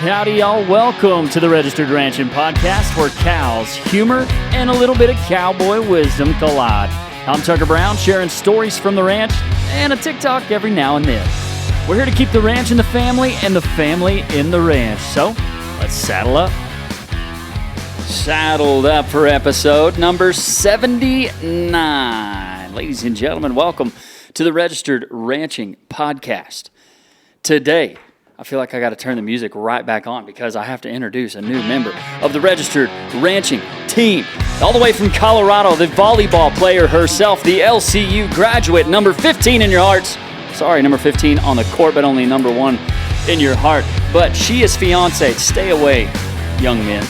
Howdy, y'all. Welcome to the Registered Ranching Podcast, where cows, humor, and a little bit of cowboy wisdom collide. I'm Tucker Brown, sharing stories from the ranch and a TikTok every now and then. We're here to keep the ranch in the family and the family in the ranch. So, let's saddle up. Saddled up for episode number 79. Ladies and gentlemen, welcome to the Registered Ranching Podcast. Today, I feel like I got to turn the music right back on because I have to introduce a new member of the Registered Ranching team. All the way from Colorado, the volleyball player herself, the LCU graduate, number 15 in your hearts. Sorry, number 15 on the court, but only number 1 in your heart. But she is fiancé. Stay away, young men.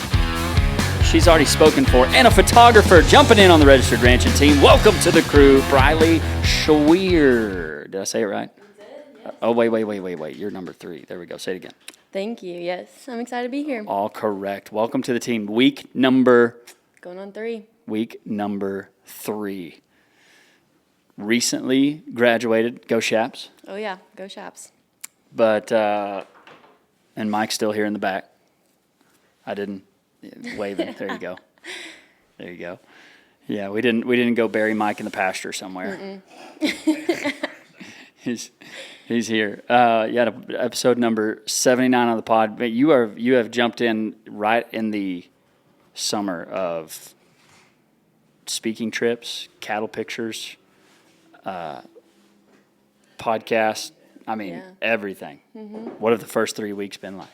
She's already spoken for. And a photographer jumping in on the Registered Ranching team. Welcome to the crew, Bryleigh Schweer. Did I say it right? Oh, wait. You're number 3. There we go. Say it again. Thank you. Yes. I'm excited to be here. All correct. Welcome to the team. Week number 3. Week number 3. Recently graduated. Go Shaps. Oh, yeah. Go Shaps. But, and Mike's still here in the back. I didn't wave it. There you go. There you go. Yeah, we didn't go bury Mike in the pasture somewhere. He's here. Episode number 79 on the pod. But you have jumped in right in the summer of speaking trips, cattle pictures, podcast. I mean, everything. Mm-hmm. What have the first 3 weeks been like?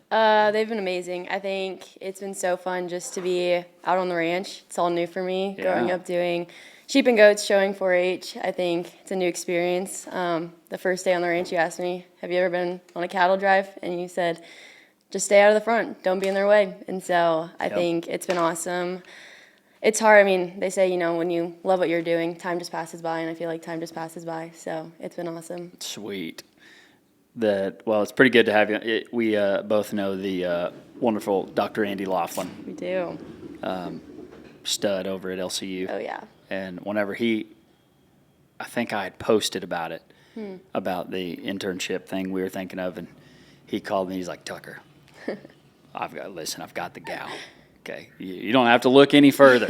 They've been amazing. I think it's been so fun just to be out on the ranch. It's all new for me, growing up doing sheep and goats, showing 4-H. I think it's a new experience. The first day on the ranch, you asked me, have you ever been on a cattle drive? And you said, just stay out of the front. Don't be in their way. And so I think it's been awesome. It's hard. I mean, they say, when you love what you're doing, time just passes by, and I feel like time just passes by. So it's been awesome. Sweet. It's pretty good to have you. We both know the wonderful Dr. Andy Laughlin. We do. Stud over at LCU. Oh, yeah. And whenever I think I had posted about it, about the internship thing we were thinking of, and he called me. He's like, Tucker, I've got the gal. Okay, you don't have to look any further.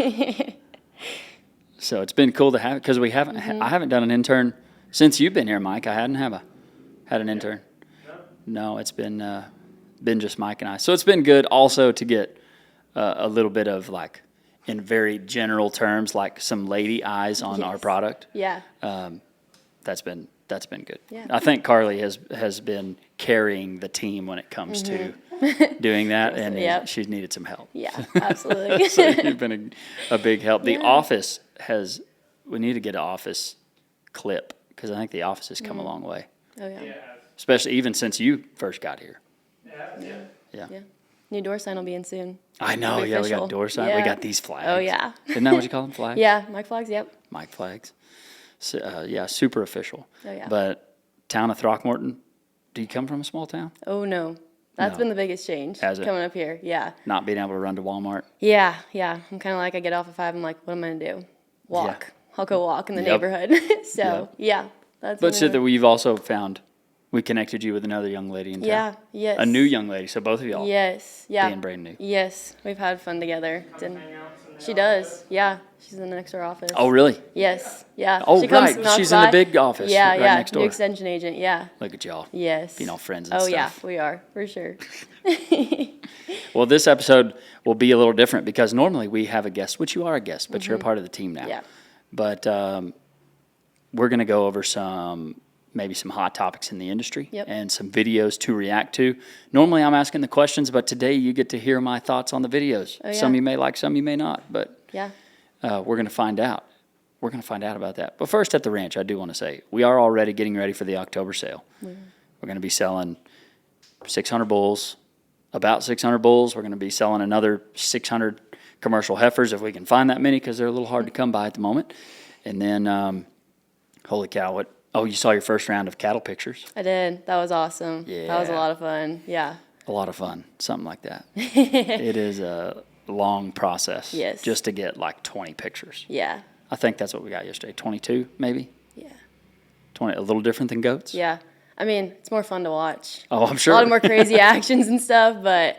So it's been cool to have it because we haven't. I haven't done an intern since you've been here, Mike. I hadn't had an intern. No, it's been just Mike and I. So it's been good also to get a little bit of like, in very general terms, like some lady eyes on our product. Yeah. That's been good. Yeah. I think Carly has been carrying the team when it comes to doing that, and she's needed some help. Yeah, absolutely. So you've been a big help. The office we need to get an office clip because I think the office has come a long way. Oh, yeah. Especially even since you first got here. Yeah. New door sign will be in soon. I know, we got door sign. Yeah. We got these flags. Oh, yeah. Isn't that what you call them, flags? Yeah, Mike flags, yep. Mike flags. So, super official. Oh, yeah. But town of Throckmorton, do you come from a small town? Oh, no. That's been the biggest change. Has it? Coming up here, yeah. Not being able to run to Walmart? Yeah. I'm kind of like, I get off at 5, I'm like, what am I going to do? Walk. Yeah. I'll go walk in the neighborhood. So, that's But so that we've also found... We connected you with another young lady in town. Yeah, yes. A new young lady, so both of y'all. Yes, yeah. Being brand new. Yes, we've had fun together. She does, yeah. She's in the next door office. Oh, really? Yes, yeah. Oh, right. She's in the big office right next door. New extension agent, yeah. Look at y'all. Yes. Being all friends and stuff. Oh, yeah, we are, for sure. Well, this episode will be a little different because normally we have a guest, which you are a guest, but you're a part of the team now. Yeah. But we're going to go over maybe some hot topics in the industry and some videos to react to. Normally I'm asking the questions, but today you get to hear my thoughts on the videos. Oh, yeah. Some you may like, some you may not, but we're going to find out. We're going to find out about that. But first at the ranch, I do want to say, we are already getting ready for the October sale. We're going to be selling 600 bulls, about 600 bulls. We're going to be selling another 600 commercial heifers if we can find that many because they're a little hard to come by at the moment. And then, holy cow, Oh, you saw your first round of cattle pictures? I did. That was awesome. Yeah. That was a lot of fun. Yeah. A lot of fun. Something like that. It is a long process. Yes. Just to get like 20 pictures. Yeah. I think that's what we got yesterday. 22, maybe? Yeah. 20, a little different than goats? Yeah. I mean, it's more fun to watch. Oh, I'm sure. A lot of more crazy actions and stuff, but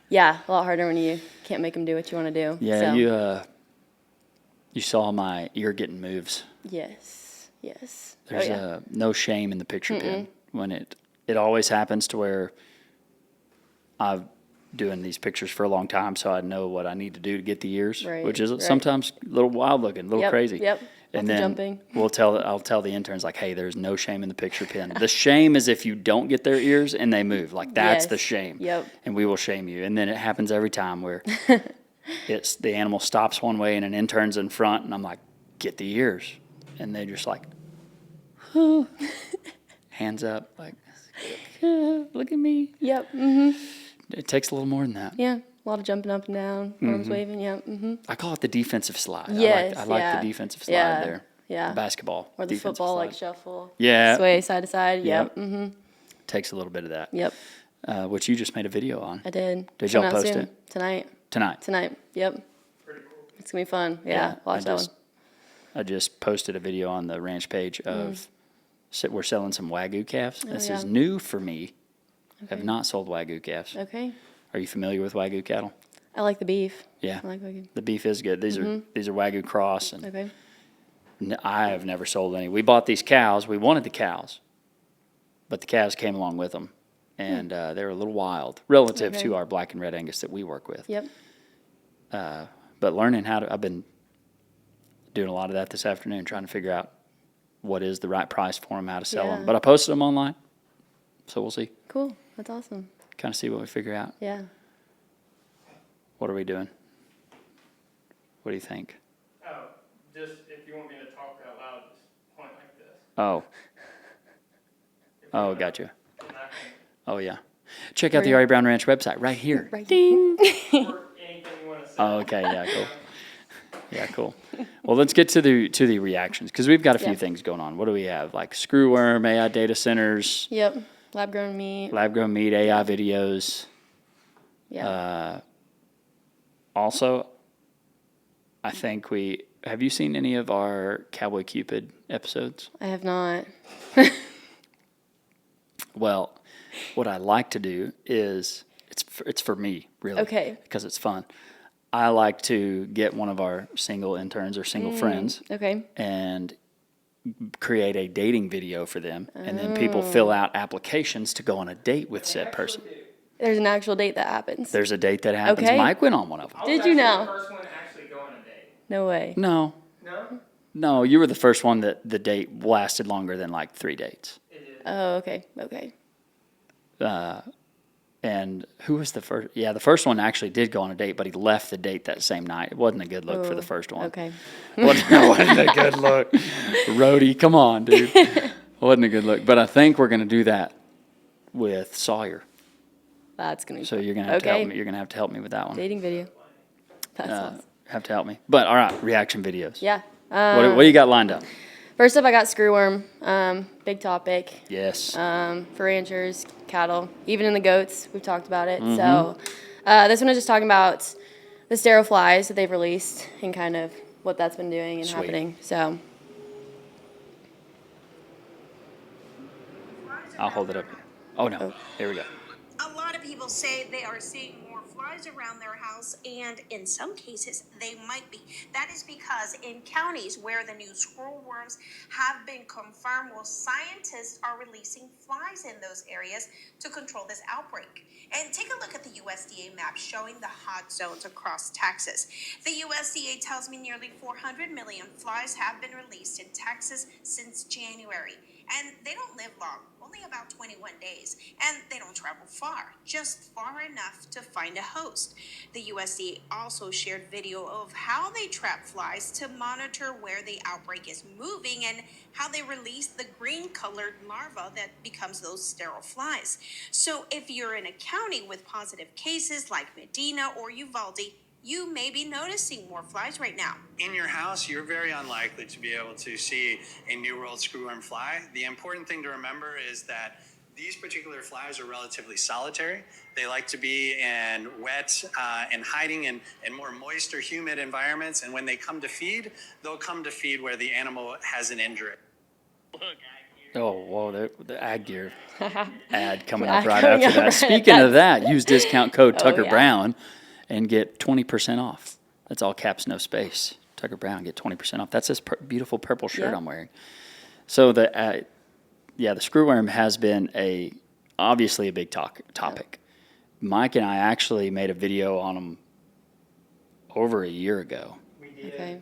yeah, a lot harder when you can't make them do what you want to do. Yeah, so. you saw my ear getting moves. Yes. There's no shame in the picture pin when it always happens to where I've doing these pictures for a long time, so I know what I need to do to get the ears, which is sometimes a little wild looking, a little crazy. Yep. And then jumping. I'll tell the interns like, hey, there's no shame in the picture pin. The shame is if you don't get their ears and they move. Like that's the shame. Yep. And we will shame you. And then it happens every time where it's the animal stops one way and an intern's in front, and I'm like, get the ears, and they just like, hands up, like, look at me. Yep. It takes a little more than that. Yeah. A lot of jumping up and down, arms waving. Yep. I call it the defensive slide. Yes. I like the defensive slide there. Yeah. The basketball. Or the football, slide. like shuffle. Yeah. Sway side to side. Yep. Takes a little bit of that. Yep. Which you just made a video on. I did. Did y'all Coming out post soon. it? Tonight. Tonight. Yep. Pretty cool. It's gonna be fun. Yeah. Watch that one. I just posted a video on the ranch page of we're selling some Wagyu calves. This is new for me. Okay. Have not sold Wagyu calves. Okay. Are you familiar with Wagyu cattle? I like the beef. Yeah. I like Wagyu. The beef is good. These are Wagyu cross, and Okay. I have never sold any. We bought these cows. We wanted the cows, but the calves came along with them, and they were a little wild relative to our black and red Angus that we work with. Yep. But learning I've been doing a lot of that this afternoon, trying to figure out what is the right price for them, how to sell them. But I posted them online, so we'll see. Cool. That's awesome. Kind of see what we figure out. Yeah. What are we doing? What do you think? Oh, just if you want me to talk out loud, just point like this. Oh. If you Oh, wanna- gotcha. and I can Oh, yeah. Check out the Ari Brown Ranch website right here. Right. Ding. work anything you want to say. Oh, okay. Yeah, cool. Yeah, cool. Well, let's get to the reactions because we've got a few things going on. What do we have? Like screwworm, AI data centers, Yep. Lab grown meat. lab-grown meat, AI videos. Yeah. Also, I think have you seen any of our Cowboy Cupid episodes? I have not. Well, what I like to do is it's for me really. Okay. Because it's fun. I like to get one of our single interns or single friends Okay. and create a dating video for them, and then people fill out applications to go on a date with said person. There's an actual date that happens. There's a date that happens. Okay. Mike went on one of them. Did you know? The first one to actually go on a date. No way. No, No? you were the first one that the date lasted longer than like 3 dates. It did. Oh, okay. Okay. And who was the first? Yeah, the first one actually did go on a date, but he left the date that same night. It wasn't a good look for the first one. Okay. Wasn't a good look. Rhodey, come on, dude. Wasn't a good look. But I think we're going to do that with Sawyer. That's gonna be So fun. you're going to have to Okay. help me. You're going to have to help me with that one. Dating video. That's awesome. Have to help me. But all right, reaction videos. Yeah. What do you got lined up? First up, I got screwworm. Big topic. Yes. For ranchers, cattle, even in the goats. We've talked about it. Mm-hmm. So this one is just talking about the sterile flies that they've released and kind of what that's been doing and Sweet. happening. So I'll hold it up here. Oh no. Here we go. A lot of people say they are seeing more flies around their house, and in some cases, they might be. That is because in counties where the new screwworms have been confirmed, well, scientists are releasing flies in those areas to control this outbreak. And take a look at the USDA map showing the hot zones across Texas. The USDA tells me nearly 400 million flies have been released in Texas since January. And they don't live long, only about 21 days. And they don't travel far, just far enough to find a host. The USDA also shared video of how they trap flies to monitor where the outbreak is moving and how they release the green-colored larva that becomes those sterile flies. So if you're in a county with positive cases like Medina or Uvalde, you may be noticing more flies right now. In your house, you're very unlikely to be able to see a New World screwworm fly. The important thing to remember is that these particular flies are relatively solitary. They like to be in wet and hiding in more moist or humid environments. And when they come to feed, they'll come to feed where the animal has an injury. Oh, whoa, the Ag Gear ad coming up Yeah, right coming after up that. right Speaking after of that, use discount code Oh, Tucker yeah. Brown and get 20% off. That's all caps, no space. Tucker Brown, get 20% off. That's this beautiful purple shirt Yep. I'm wearing. So the screwworm has been obviously a big topic. Mike and I actually made a video on them over a year ago. We did. Okay.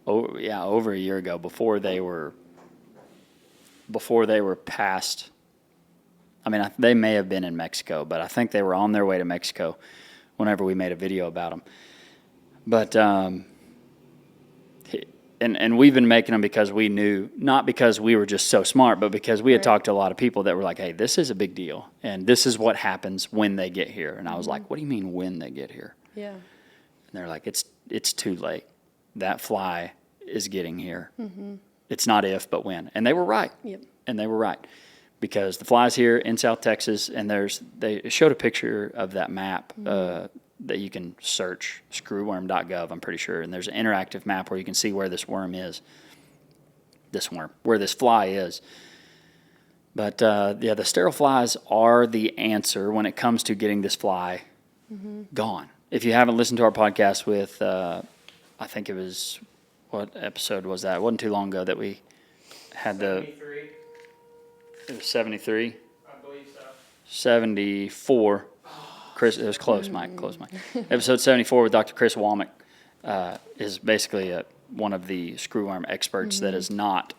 Over a year ago, before they were past. I mean, they may have been in Mexico, but I think they were on their way to Mexico whenever we made a video about them. But and we've been making them because we knew, not because we were just so smart, but because we had Right. talked to a lot of people that were like, hey, this is a big deal, and this is what happens when they get here. And I was like, what do you mean when they get here? Yeah. And they're like, it's too late. That fly is getting here. It's not if, but when. And they were right. Yep. And they were right. Because the fly's here in South Texas, and they showed a picture of that map that you can search, screwworm.gov, I'm pretty sure. And there's an interactive map where you can see where this worm is. Where this fly is. But the sterile flies are the answer when it comes to getting this fly gone. If you haven't listened to our podcast with, I think it was, what episode was that? It wasn't too long ago that we had 73, it was 73, I believe so. 74. Chris, it was close, Mike. Close, Mike. Episode 74 with Dr. Chris Womack is basically one of the screwworm experts that is not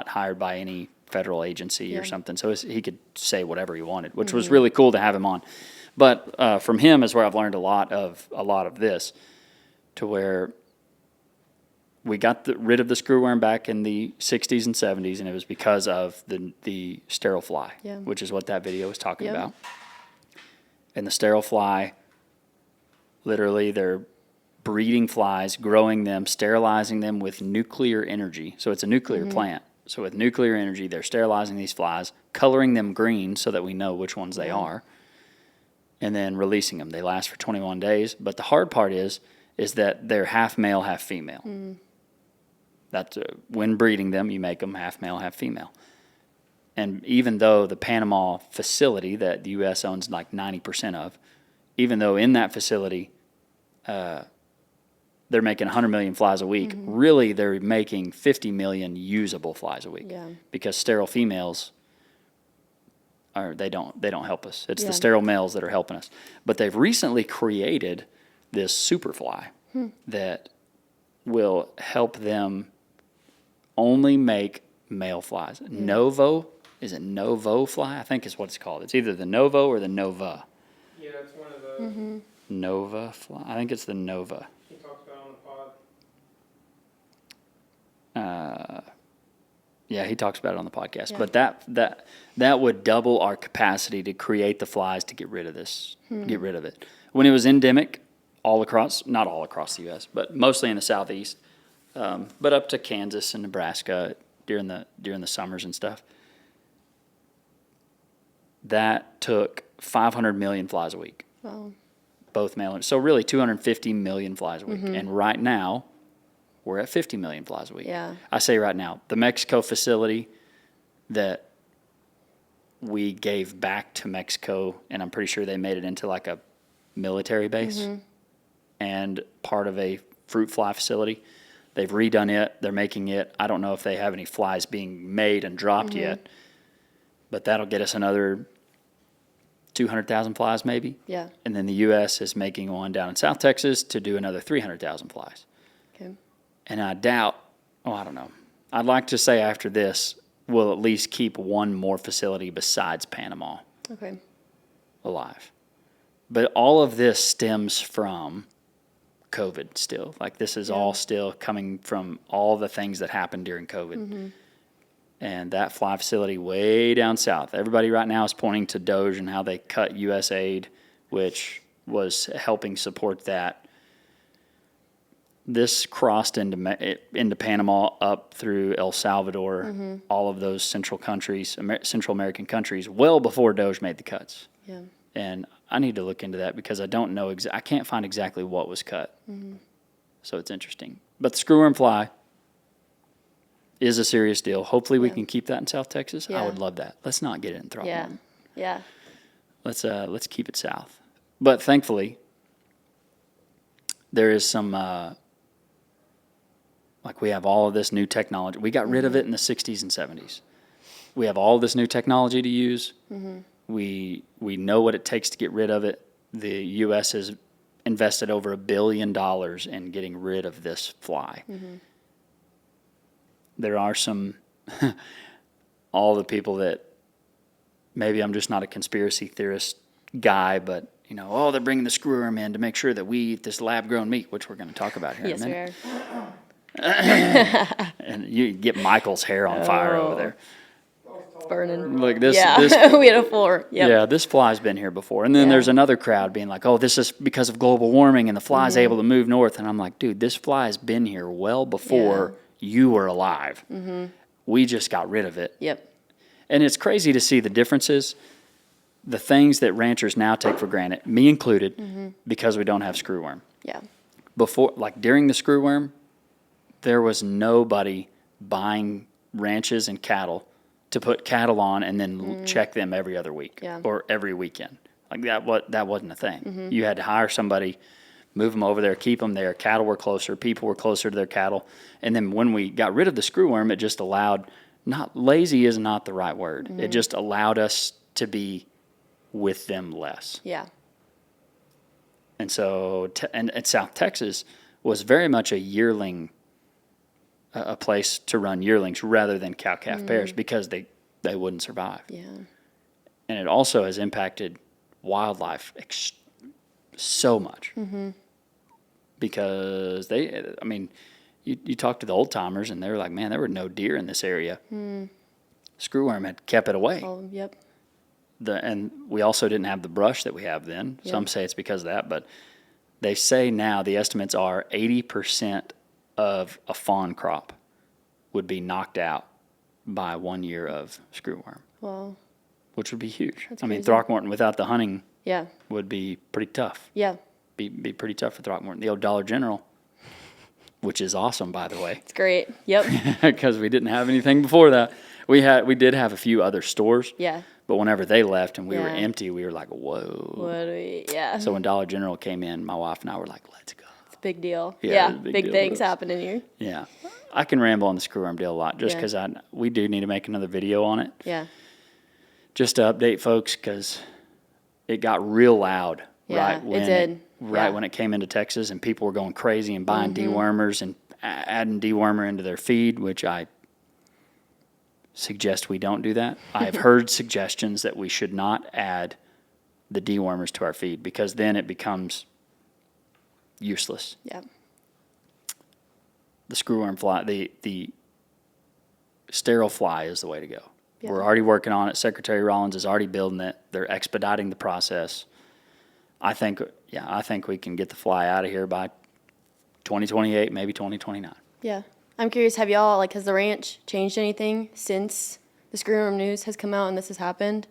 hired by any federal agency or something. So he could say whatever he wanted, which was really cool to have him on. But from him is where I've learned a lot of this, to where we got rid of the screwworm back in the 60s and 70s, and it was because of the sterile fly, Yeah. which is what that video was talking Yep. about. And the sterile fly, literally, they're breeding flies, growing them, sterilizing them with nuclear energy. So it's a nuclear plant. So with nuclear energy, they're sterilizing these flies, coloring them green so that we know which ones they are, and then releasing them. They last for 21 days. But the hard part is that they're half male, half female. That's when breeding them, you make them half male, half female. And even though the Panama facility that the U.S. owns like 90% of, even though in that facility they're making 100 million flies a week, really they're making 50 million usable flies a week. Yeah. Because sterile females they don't help us. It's Yeah. the sterile males that are helping us. But they've recently created this super fly that will help them only make male flies. Novo, is it Novo fly? I think is what it's called. It's either the Novo or the Nova. Yeah, it's one of those. Nova fly. I think it's the Nova. He talks about on the pod. Yeah, he talks about it on the podcast. Yeah. But that would double our capacity to create the flies to get rid of this, get rid of it. When it was endemic, not all across the U.S., but mostly in the southeast, but up to Kansas and Nebraska during the summers and stuff. That took 500 million flies a week. Wow. Both male and so really 250 million flies a week. And right now, we're at 50 million flies a week. Yeah. I say right now, the Mexico facility that we gave back to Mexico, and I'm pretty sure they made it into like a military base and part of a fruit fly facility. They've redone it. They're making it. I don't know if they have any flies being made and dropped yet, but that'll get us another 200,000 flies maybe. Yeah. And then the U.S. is making one down in South Texas to do another 300,000 flies. Okay. And I doubt, I don't know. I'd like to say after this, we'll at least keep one more facility besides Panama Okay. alive. But all of this stems from COVID still. Like this is all still coming from all the things that happened during COVID. And that fly facility way down south, everybody right now is pointing to Doge and how they cut U.S. aid, which was helping support that. This crossed into Panama up through El Salvador, all of those Central American countries, well before Doge made the cuts. Yeah. And I need to look into that because I don't know. I can't find exactly what was cut. So it's interesting. But the screwworm fly is a serious deal. Hopefully we Yeah. can keep that in South Texas. I Yeah. would love that. Let's not get it in Yeah. Throckmorton. Yeah. Let's keep it south. But thankfully, there is some like we have all of this new technology. We got rid of it in the 60s and 70s. We have all this new technology to use. We know what it takes to get rid of it. The U.S. has invested over $1 billion in getting rid of this fly. There are some, all the people that maybe I'm just not a conspiracy theorist guy, but you know, oh, they're bringing the screwworm in to make sure that we eat this lab-grown meat, which we're going to talk about here Yes, in a we minute. are. And you get Michael's hair on fire over there. It's burning. Look, this, Yeah. this We had a floor. Yep. yeah, this fly's been here before. And then Yeah. there's another crowd being like, oh, this is because of global warming and the fly's able to move north. And I'm like, dude, this fly's been here well before you were alive. We just got rid of it. Yep. And it's crazy to see the differences, the things that ranchers now take for granted, me included, because we don't have screwworm. Yeah. Before, like during the screwworm, there was nobody buying ranches and cattle to put cattle on and then check them every other week Yeah. or every weekend. Like that wasn't a thing. You had to hire somebody, move them over there, keep them there. Cattle were closer, people were closer to their cattle. And then when we got rid of the screwworm, it just allowed, not lazy is not the right word. It just allowed us to be with them less. Yeah. And so, and South Texas was very much a yearling, a place to run yearlings rather than cow-calf pairs because they wouldn't survive. Yeah. And it also has impacted wildlife so much because you talk to the old timers and they're like, man, there were no deer in this area. Screwworm had kept it away. Oh, yep. And we also didn't have the brush that we have then. Yeah. Some say it's because of that, but they say now the estimates are 80% of a fawn crop would be knocked out by 1 year of screwworm, Well, which would be huge. That's I mean, crazy. Throckmorton without the hunting yeah. would be pretty tough. Yeah. Be pretty tough for Throckmorton. The old Dollar General, which is awesome, by the way, It's great. Yep. because we didn't have anything before that. We did have a few other stores, Yeah. but whenever they left and we were Yeah. empty, we were like, whoa. What do we, yeah. So when Dollar General came in, my wife and I were like, let's go. It's a big deal. Yeah, Yeah. it's a big Big deal things for us. happening here. Yeah. I can ramble on the screwworm deal a lot just Yeah. because we do need to make another video on it Yeah. just to update folks because it got real loud Yeah, right when it did. right Yeah. when it came into Texas and people were going crazy and buying dewormers and adding dewormer into their feed, which I suggest we don't do that. I've heard suggestions that we should not add the dewormers to our feed because then it becomes useless. Yeah. The screwworm fly, the sterile fly is the way to go. Yeah. We're already working on it. Secretary Rollins is already building it. They're expediting the process. I think we can get the fly out of here by 2028, maybe 2029. Yeah. I'm curious, have y'all, like, has the ranch changed anything since the screwworm news has come out and this has happened?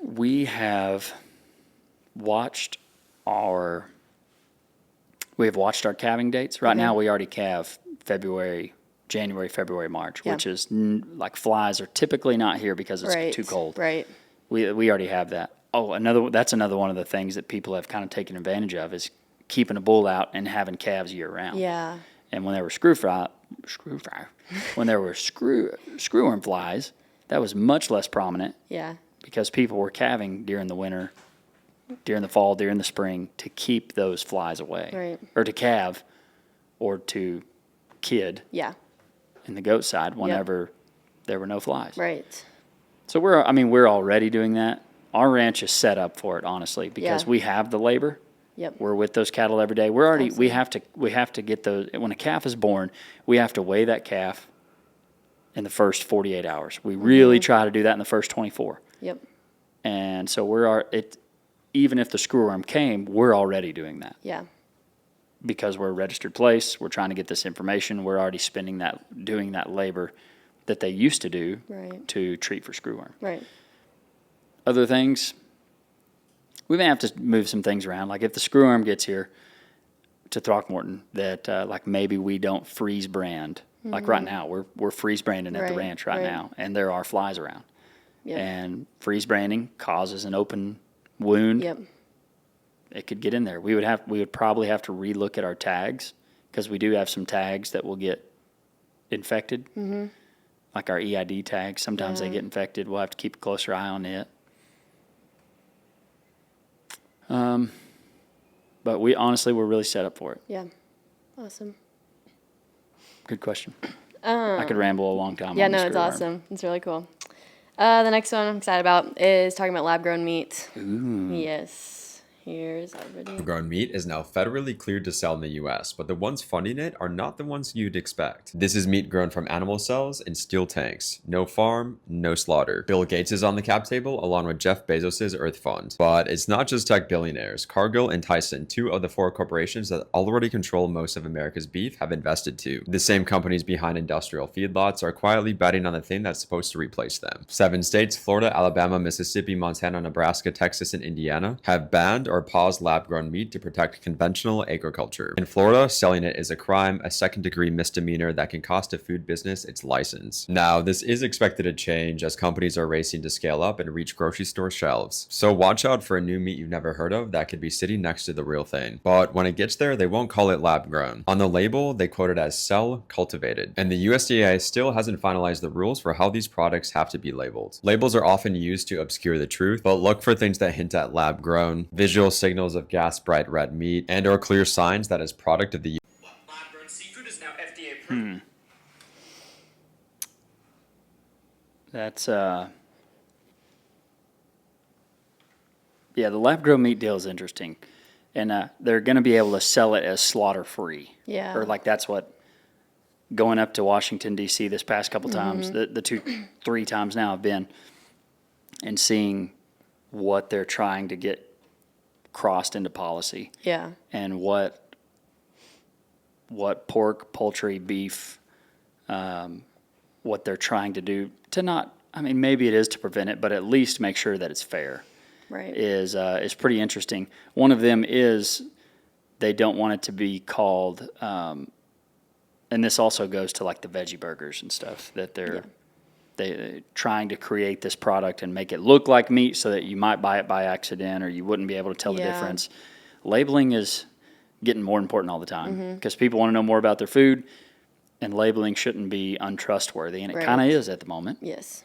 We have watched our calving dates. Right now we already calve January, February, March, Yeah. which is like flies are typically not here because it's Right. too cold. Right. We already have that. Oh, that's another one of the things that people have kind of taken advantage of is keeping a bull out and having calves year round. Yeah. And when there were when there were screwworm flies, that was much less prominent Yeah. because people were calving during the winter, during the fall, during the spring to keep those flies away. Right. Or to calve or to kid Yeah. in the goat side whenever there were no flies. Right. So we're already doing that. Our ranch is set up for it, honestly, because Yeah. we have the labor. Yep. We're with those cattle every day. We have to get those. When a calf is born, we have to weigh that calf in the first 48 hours. We really try to do that in the first 24. Yep. And so even if the screwworm came, we're already doing that Yeah. because we're a registered place. We're trying to get this information. We're already doing that labor that they used to do Right. to treat for screwworm. Right. Other things, we may have to move some things around. Like if the screwworm gets here to Throckmorton, that like maybe we don't freeze brand Like right now, we're freeze branding at the Right, ranch right right. now, and there are flies around. Yep. And freeze branding causes an open wound. Yep. It could get in there. We would probably have to relook at our tags, because we do have some tags that will get infected. Mm-hmm. Like our EID tags, sometimes they Yeah. get infected. We'll have to keep a closer eye on it. But we're really set up for it. Yeah. Awesome. Good question. I could ramble a long time. Yeah, on the no, it's screwworm. awesome. It's really cool. The next one I'm excited about is talking about lab-grown meat. Ooh. Yes. Here's our video. Grown meat is now federally cleared to sell in the US, but the ones funding it are not the ones you'd expect. This is meat grown from animal cells in steel tanks. No farm, no slaughter. Bill Gates is on the cap table along with Jeff Bezos' Earth Fund. But it's not just tech billionaires. Cargill and Tyson, 2 of the 4 corporations that already control most of America's beef, have invested too. The same companies behind industrial feedlots are quietly betting on the thing that's supposed to replace them. 7 states, Florida, Alabama, Mississippi, Montana, Nebraska, Texas, and Indiana, have banned or paused lab-grown meat to protect conventional agriculture. In Florida, selling it is a crime, a second-degree misdemeanor that can cost a food business its license. Now, this is expected to change as companies are racing to scale up and reach grocery store shelves. So watch out for a new meat you've never heard of that could be sitting next to the real thing. But when it gets there, they won't call it lab-grown. On the label, they quote it as cell-cultivated. And the USDA still hasn't finalized the rules for how these products have to be labeled. Labels are often used to obscure the truth, but look for things that hint at lab-grown, visual signals of gas bright red meat, and or clear signs that is product of the Lab-grown seafood is now FDA approved. That's yeah, the lab grown meat deal is interesting, and they're going to be able to sell it as slaughter free. Yeah. Or like that's what going up to Washington D.C. this past couple times, the 3 times now I've been, and seeing what they're trying to get crossed into policy, Yeah. and what pork, poultry, beef, what they're trying to do to not. I mean, maybe it is to prevent it, but at least make sure that it's fair. Right. Is pretty interesting. One of them is they don't want it to be called, and this also goes to like the veggie burgers and stuff, that they're trying to create this product and make it look like meat so that you might buy it by accident or you wouldn't be able to tell the Yeah. difference. Labeling is getting more important all the time because people want to know more about their food, and labeling shouldn't be untrustworthy, and it Right. kind of is at the moment. Yes.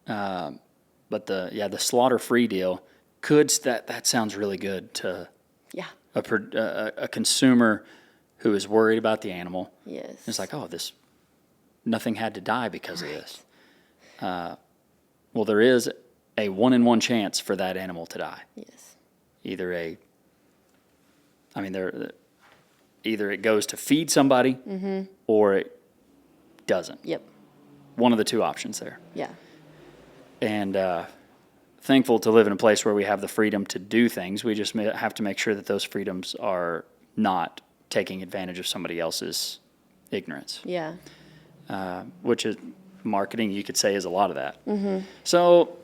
But the slaughter-free deal that sounds really good to Yeah. a consumer who is worried about the animal. Yes. It's like, oh, nothing had to die because of this. Well, there is a 1 in 1 chance for that animal to die. Yes. Either it goes to feed somebody, or it doesn't. Yep. One of the 2 options there. Yeah. And thankful to live in a place where we have the freedom to do things. We just have to make sure that those freedoms are not taking advantage of somebody else's ignorance. Yeah. Which is marketing, you could say, is a lot of that. So,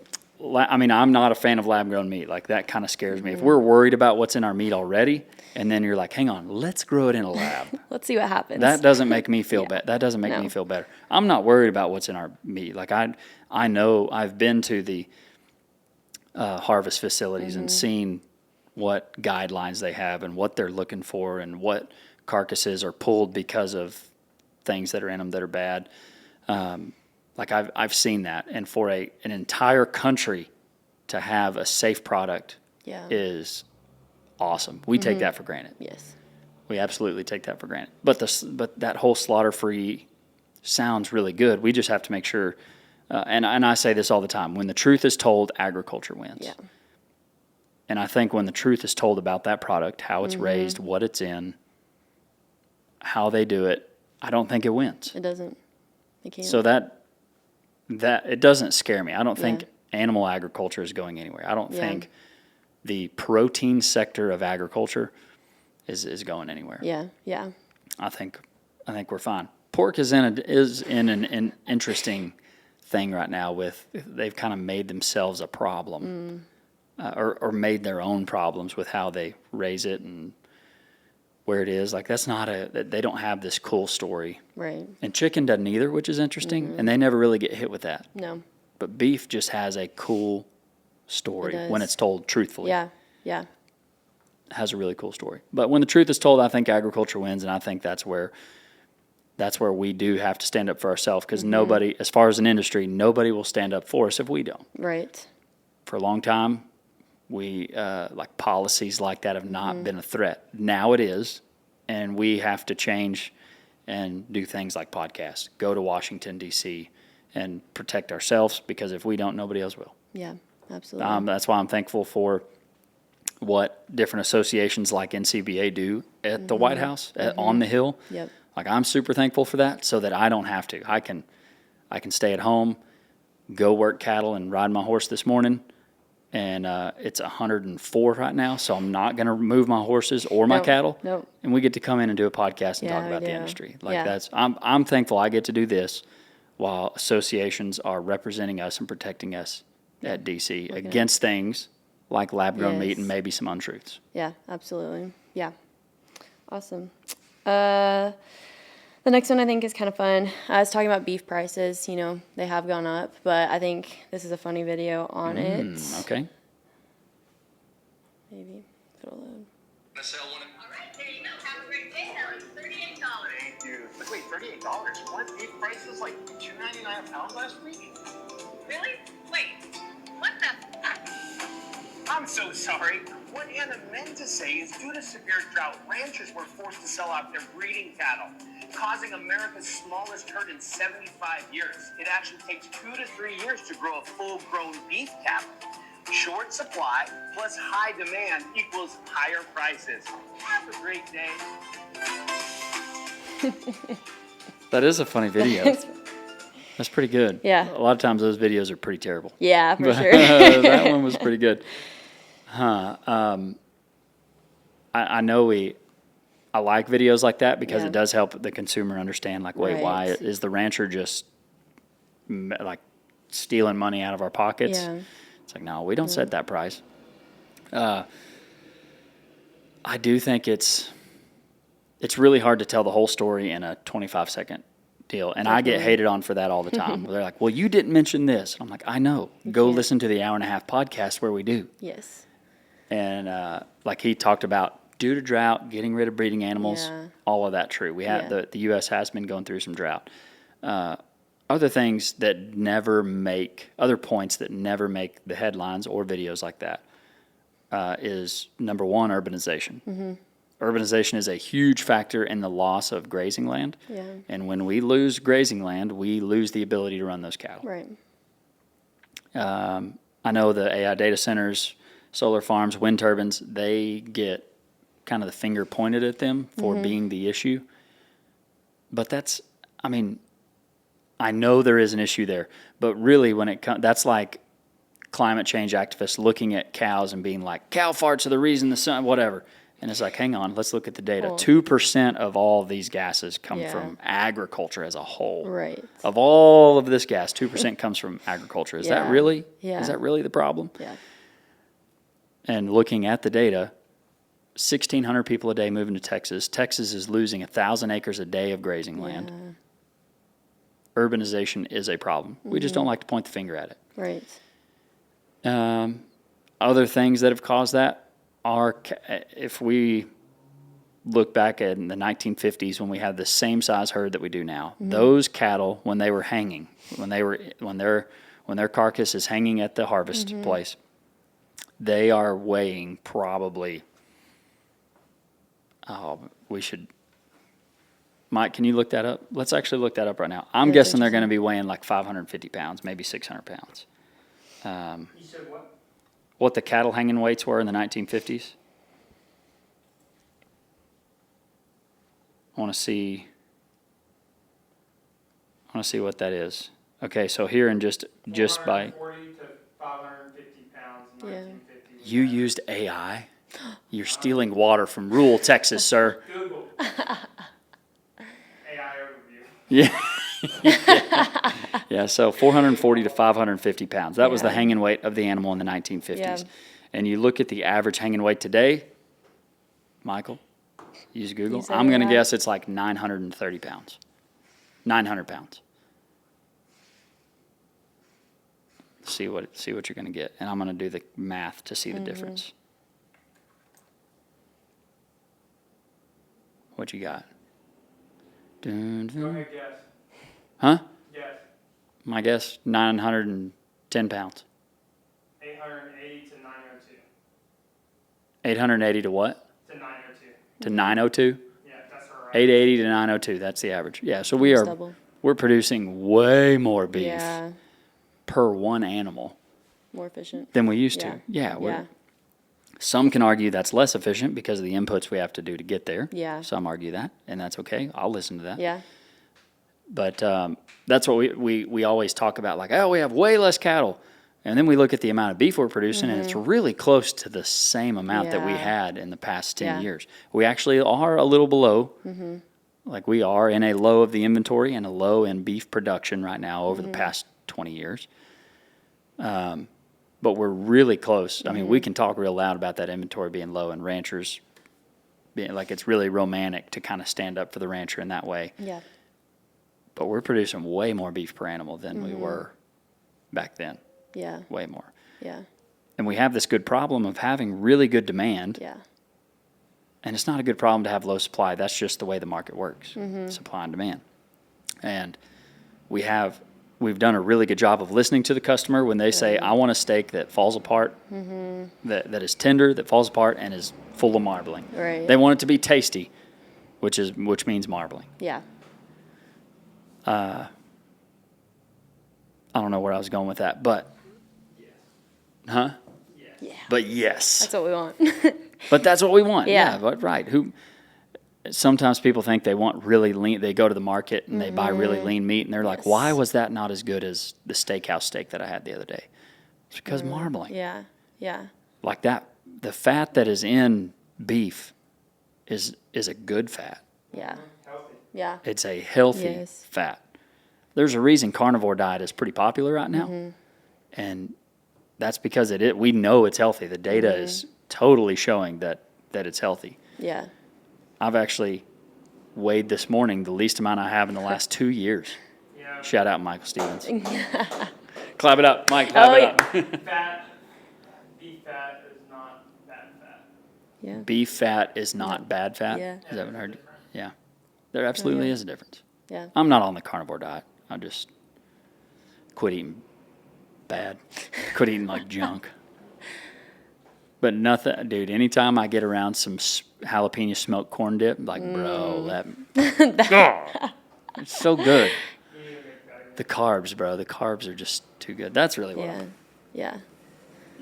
I mean, I'm not a fan of lab-grown meat. Like, that kind of scares me. If we're worried about what's in our meat already, and then you're like, hang on, let's grow it in a lab. Let's see what happens. That doesn't make me feel Yeah. bad. That doesn't make No. me feel better. I'm not worried about what's in our meat. Like, I know I've been to the harvest facilities and seen what guidelines they have and what they're looking for and what carcasses are pulled because of things that are in them that are bad. Like I've seen that, and for an entire country to have a safe product Yeah. is awesome. We take that for granted. Yes. We absolutely take that for granted. But that whole slaughter free sounds really good. We just have to make sure. And I say this all the time: when the truth is told, agriculture wins. Yeah. And I think when the truth is told about that product, how it's raised, what it's in, how they do it, I don't think it wins. It doesn't. It can't. So that it doesn't scare me. I don't think Yeah. animal agriculture is going anywhere. I don't Yeah. think the protein sector of agriculture is going anywhere. Yeah. Yeah. I think we're fine. Pork is in an interesting thing right now. With they've kind of made themselves a problem, or made their own problems with how they raise it, and where it is. Like that's not they don't have this cool story. Right. And chicken doesn't either, which is interesting. And they never really get hit with that. No. But beef just has a cool story It when does. it's told truthfully. Yeah. Yeah. It has a really cool story. But when the truth is told, I think agriculture wins, and I think that's where we do have to stand up for ourselves, because nobody, as far as an industry, nobody will stand up for us if we don't. Right. For a long time, we like policies like that have not been a threat. Now it is, and we have to change and do things like podcasts, go to Washington, D.C., and protect ourselves, because if we don't, nobody else will. Yeah. Absolutely. That's why I'm thankful for what different associations like NCBA do at the White House, on the Hill. Yep. Like, I'm super thankful for that, so that I don't have to. I can stay at home, go work cattle, and ride my horse this morning. And it's 104 right now, so I'm not going to move my horses or my Nope, cattle. nope. And we get to come in and do a podcast and Yeah, talk we about the do. industry. Like Yeah. I'm thankful I get to do this while associations are representing us and protecting us at DC against things like lab-grown meat Yes. and maybe some untruths. Yeah, absolutely. Yeah. Awesome. The next one I think is kind of fun. I was talking about beef prices. You know, they have gone up, but I think this is a funny video on it. Okay. Maybe if it'll load. Gonna sell one. All right, there you go. Have a great day. That was $38. Thank you. But wait, $38? What? Beef prices like $2.99 a pound last week? Really? Wait, what the? I'm so sorry. What Anna meant to say is, due to severe drought, ranchers were forced to sell off their breeding cattle, causing America's smallest herd in 75 years. It actually takes 2 to 3 years to grow a full-grown beef cattle. Short supply plus high demand equals higher prices. Have a great day. That is a funny video. That's pretty good. Yeah. A lot of times those videos are pretty terrible. Yeah, for sure. That one was pretty good. I know I like videos like that, because Yeah. it does help the consumer understand, like, wait, why Right. is the rancher just like stealing money out of our pockets? Yeah. It's like, no, we don't set that price. I do think it's really hard to tell the whole story in a 25-second deal. And I get Definitely. hated on for that all the time. They're like, well, you didn't mention this. I'm like, I know. Go can't. listen to the hour-and-a-half podcast where we do. Yes. And like he talked about, due to drought, getting rid of breeding animals, Yeah. all of that true. We have Yeah. the U.S. has been going through some drought. Other things that never make, other points that never make the headlines or videos like that is, number one, urbanization. Mm-hmm. Urbanization is a huge factor in the loss of grazing land. Yeah. And when we lose grazing land, we lose the ability to run those cattle. Right. I know the AI data centers, solar farms, wind turbines, they get kind of the finger pointed at them for being the issue. But that's, I mean, I know there is an issue there, but really when it comes, that's like climate change activists looking at cows and being like, cow farts are the reason the sun, whatever. And it's like, hang on, let's look at the data. Well- 2% of all these gases come Yeah. from agriculture as a whole. Right. Of all of this gas, 2% comes from agriculture. Is that Yeah. really? Yeah. Is that really the problem? Yeah. And looking at the data, 1,600 people a day moving to Texas. Texas is losing 1,000 acres a day of grazing land. Urbanization is a problem. We just don't like to point the finger at it. Right. Other things that have caused that are, if we look back in the 1950s when we had the same size herd that we do now, those cattle, when they were hanging, when their carcass is hanging at the harvest place, they are weighing probably, Mike, can you look that up? Let's actually look that up right now. I'm That's guessing they're going to interesting. be weighing like 550 pounds, maybe 600 pounds. You said what? What the cattle hanging weights were in the 1950s? I want to see what that is. Okay, so here in just by 440 to 550 pounds in Yeah. 1950. was you average. used AI. You're stealing water from rural Texas, sir. Google. AI overview. Yeah. Yeah, so 440 to 550 pounds. That was the Yeah. hanging weight of the animal in the 1950s. Yeah. And you look at the average hanging weight today, Michael, Use Google. Use I'm going to that. guess it's like 930 pounds. 900 pounds. See what you're going to get. And I'm going to do the math to see the difference. What you got? Dun, Go dun. ahead, guess. Huh? Guess. My guess, 910 pounds. 880 to 902. 880 to what? To 902. To 902? Yeah, that's all right. 880 to 902. That's the average. Yeah, so Almost double. we're producing way more beef Yeah, per one animal more efficient. than we used Yeah. to. Yeah, Yeah. Some can argue that's less efficient because of the inputs we have to do to get there. Yeah. Some argue that, and that's okay. I'll listen to that. Yeah. But that's what we always talk about, like, oh, we have way less cattle. And then we look at the amount of beef we're producing, and it's really close to the same amount that we Mm-hmm. Yeah. had in the past 10 Yeah. years. We actually are a little below. Like, we are in a low of the inventory and a low in beef production right now over the past 20 years. But we're really close. I mean, we can talk real loud about that inventory being low, and ranchers being like, it's really romantic to kind of stand up for the rancher in that way. Yeah. But we're producing way more beef per animal than we were back then. Yeah. Way more. Yeah. And we have this good problem of having really good demand. Yeah. And it's not a good problem to have low supply. That's just the way the market works, supply and demand. And we've done a really good job of listening to the customer when they say, I want a steak that falls apart, that is tender, that falls apart, and is full of marbling. Right. They want it to be tasty, which means marbling. Yeah. I don't know where I was going with that, but, huh? Yeah. But yes. That's what we want. But that's what we want. Yeah. But right. Sometimes people think they want really lean. They go to the market and they buy really lean meat, and they're like, Yes. "Why was that not as good as the steakhouse steak that I had the other day?" It's because marbling. Yeah. Yeah. Like that, the fat that is in beef is a good fat. Yeah. Healthy. Yeah. It's a healthy Yes. fat. There's a reason carnivore diet is pretty popular right now, and that's because we know it's healthy. The data is totally showing that it's healthy. Yeah. I've actually weighed this morning the least amount I have in the last 2 years. Yeah. Shout out Michael Stevens. Clap it up, Mike. Clap it up. Fat. Beef fat is not bad fat. Yeah. Beef fat is not bad fat. Yeah. Is that what I heard? Yeah. There absolutely is a difference. Yeah. I'm not on the carnivore diet. I just quit eating bad. Quit eating like junk. But nothing, dude, anytime I get around some jalapeno smoked corn dip, I'm like, bro, it's so good. The carbs, bro, the carbs are just too good. That's really what Yeah. Yeah.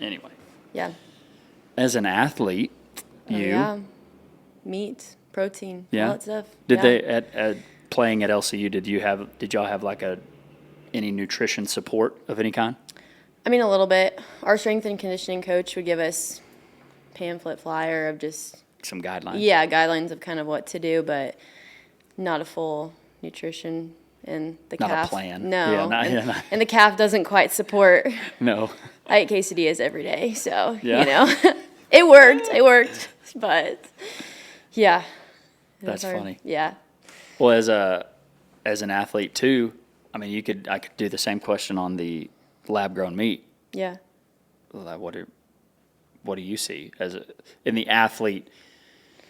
Anyway, Yeah. as an athlete, Oh, you, yeah. Meat, protein, Yeah? all that stuff. did Yeah. they, at playing at LCU, did y'all have like any nutrition support of any kind? I mean, a little bit. Our strength and conditioning coach would give us pamphlet flyer of just Some guidelines? yeah guidelines of kind of what to do, but not a full nutrition. And the Not a calf, plan. no, Yeah, and, and the calf doesn't quite support. No. I eat quesadillas every day, so Yeah. you know, it worked, but yeah, it That's was hard. funny. Yeah, Well, as an athlete too, I mean, I could do the same question on the lab grown meat. yeah. Like, what do you see in the athlete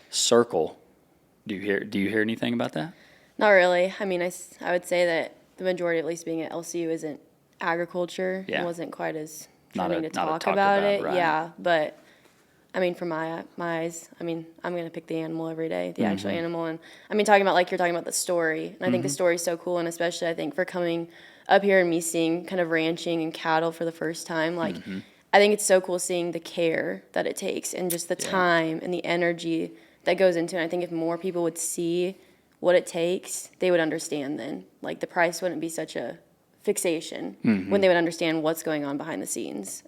circle? Do you hear anything about that? Not really. I mean, I would say that the majority, at least being at LCU, isn't agriculture. Yeah. And wasn't quite as Not trying a to talk talk about, about it. right. Yeah, but I mean, from my eyes, I mean, I'm gonna pick the animal every day, the actual animal, and I mean, talking about like you're talking about the story, and I think the story is so cool, and especially I think for coming up here and me seeing kind of ranching and cattle for the first time, like I think it's so cool seeing the care that it takes and just the time and the energy that goes into it. I think if more people would see what it takes, they would understand then. Like the price wouldn't be such a fixation when they would understand what's going on behind the scenes.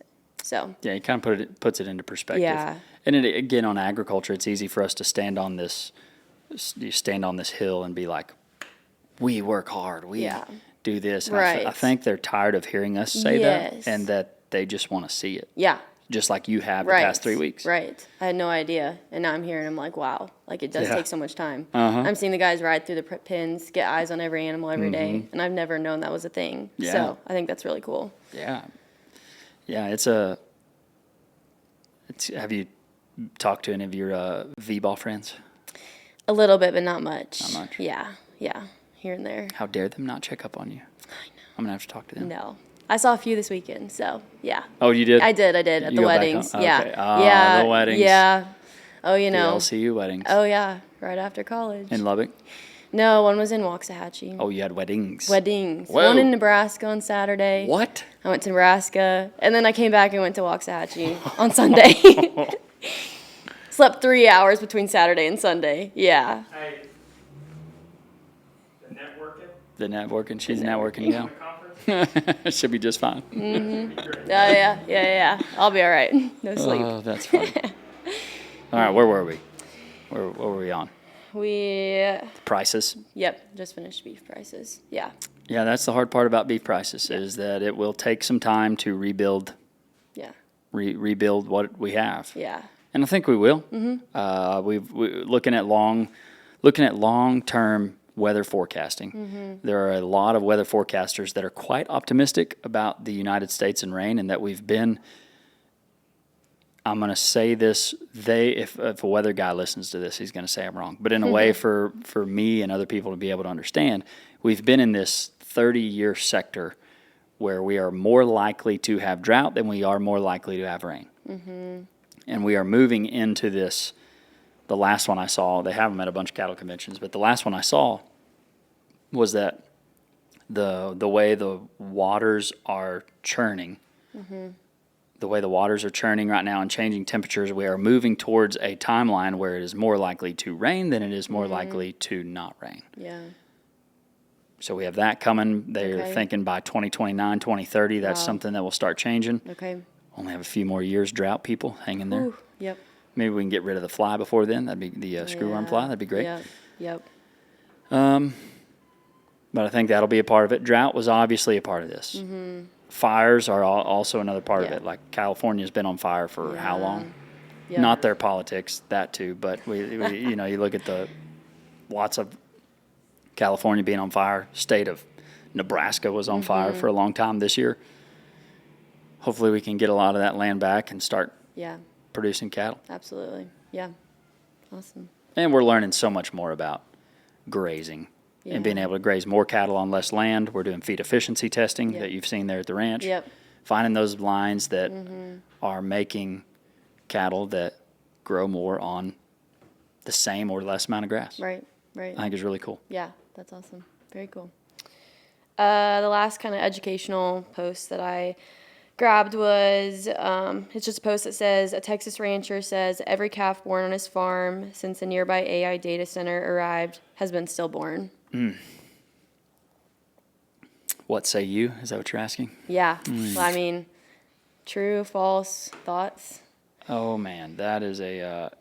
So Yeah, it kind of puts it into perspective. Yeah. And again, on agriculture, it's easy for us to stand on this hill and be like, we work hard, we Yeah. do this. And Right. I think they're tired of hearing us say Yes. that, and that they just want to see it. yeah, just like you have the Right. past 3 weeks. Right. I had no idea. And now I'm here and I'm like, wow, like it does Yeah. take so much time. Uh-huh. I'm seeing the guys ride through the pins, get eyes on every animal every day, and I've never known that was a thing. Yeah. So I think that's really cool. Yeah. Yeah, have you talked to any of your V-ball friends? A little bit, but not much. Not much? Yeah. Yeah. Here and there. How dare them not check up on you? I know. I'm going to have to talk to them. No. I saw a few this weekend, so yeah. Oh, you did? I did at You the go back weddings. home? Yeah. Okay. Oh, yeah. the weddings. Yeah. Oh, you The know. LCU weddings. Oh yeah, right after college. In Lubbock? No, one was in Waxahachie. Oh, you had weddings. Weddings. Whoa. One in Nebraska on Saturday. What? I went to Nebraska, and then I came back and went to Waxahachie on Sunday. Slept 3 hours between Saturday and Sunday. Yeah. Hey, the networking, The networking. She's networking the now. conference, Should be just fine. be great. Oh yeah. I'll be all right. No sleep. Oh, that's funny. All right, where were we? What were we on? Prices. Yep, just finished beef prices. Yeah. Yeah, that's the hard part about beef prices is that it will take some time to rebuild Yeah. rebuild what we have. Yeah. And I think we will. We're looking at long-term weather forecasting. There are a lot of weather forecasters that are quite optimistic about the United States and rain, and that we've been. I'm going to say this. If a weather guy listens to this, he's going to say I'm wrong. But in a way, for me and other people to be able to understand, we've been in this 30-year sector where we are more likely to have drought than we are more likely to have rain. And we are moving into this. The last one I saw, they have them at a bunch of cattle conventions, but the last one I saw was that the way the waters are churning, the way the waters are churning right now and changing temperatures, we are moving towards a timeline where it is more likely to rain than it is more likely to not rain. Yeah. So we have that coming. They're Okay. thinking by 2029, 2030, that's Wow. something that will start changing. Okay. Only have a few more years drought, people. Hang in there. Ooh, yep. Maybe we can get rid of the fly before then. That'd be the screwworm fly. That'd be great. Yep. But I think that'll be a part of it. Drought was obviously a part of this. Fires are also another part of Yeah. it. Like California's been on fire for how long? Yep. Not their politics, that too. But we you look at the lots of California being on fire. State of Nebraska was on fire for a long time this year. Hopefully we can get a lot of that land back and start Yeah. producing cattle. Absolutely. Yeah. Awesome. And we're learning so much more about grazing and being Yeah. able to graze more cattle on less land. We're doing feed efficiency testing Yep. that you've seen there at the ranch. Yep. Finding those lines that are making cattle that grow more on the same or less amount of grass. Right. Right. I think is really cool. Yeah, that's awesome. Very cool. The last kind of educational post that I grabbed was it's just a post that says a Texas rancher says every calf born on his farm since the nearby AI data center arrived has been stillborn. What say you? Is that what you're asking? Yeah, well, I mean, true, false, thoughts. Oh man, that is a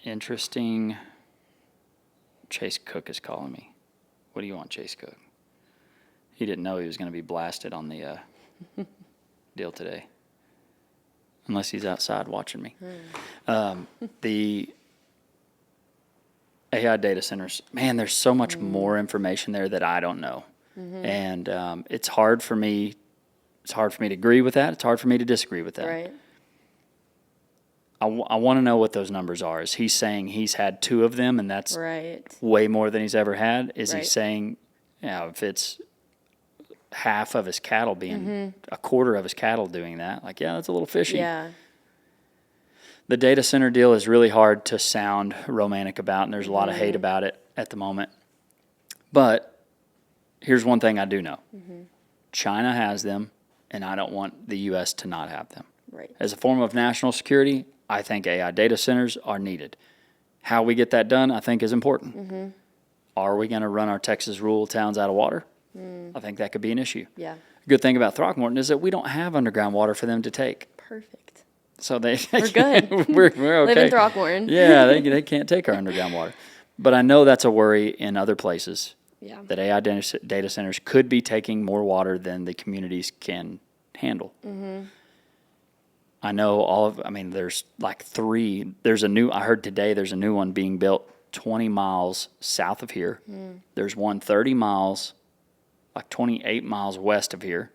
interesting. Chase Cook is calling me. What do you want, Chase Cook? He didn't know he was going to be blasted on the deal today, unless he's outside watching me. The AI data centers, man, there's so much more information there that I don't know, and it's hard for me. It's hard for me to agree with that. It's hard for me to disagree with that. Right. I want to know what those numbers are. Is he saying he's had 2 of them and that's Right. way more than he's ever had? Is he Right. saying, if it's half of his cattle being, a quarter of his cattle doing that, like, yeah, that's a little fishy. Yeah. The data center deal is really hard to sound romantic about, and there's a lot of hate about it at the moment. But here's one thing I do know. China has them, and I don't want the U.S. to not have them. Right. As a form of national security, I think AI data centers are needed. How we get that done, I think, is important. Are we going to run our Texas rural towns out of water? I think that could be an issue. Yeah. The good thing about Throckmorton is that we don't have underground water for them to take. Perfect. So we're good. we're okay. Live in Throckmorton. Yeah, they can't take our underground water. But I know that's a worry in other places, Yeah. that AI data centers could be taking more water than the communities can handle. I know there's like 3. I heard today there's a new one being built 20 miles south of here. There's one 30 miles, like 28 miles west of here.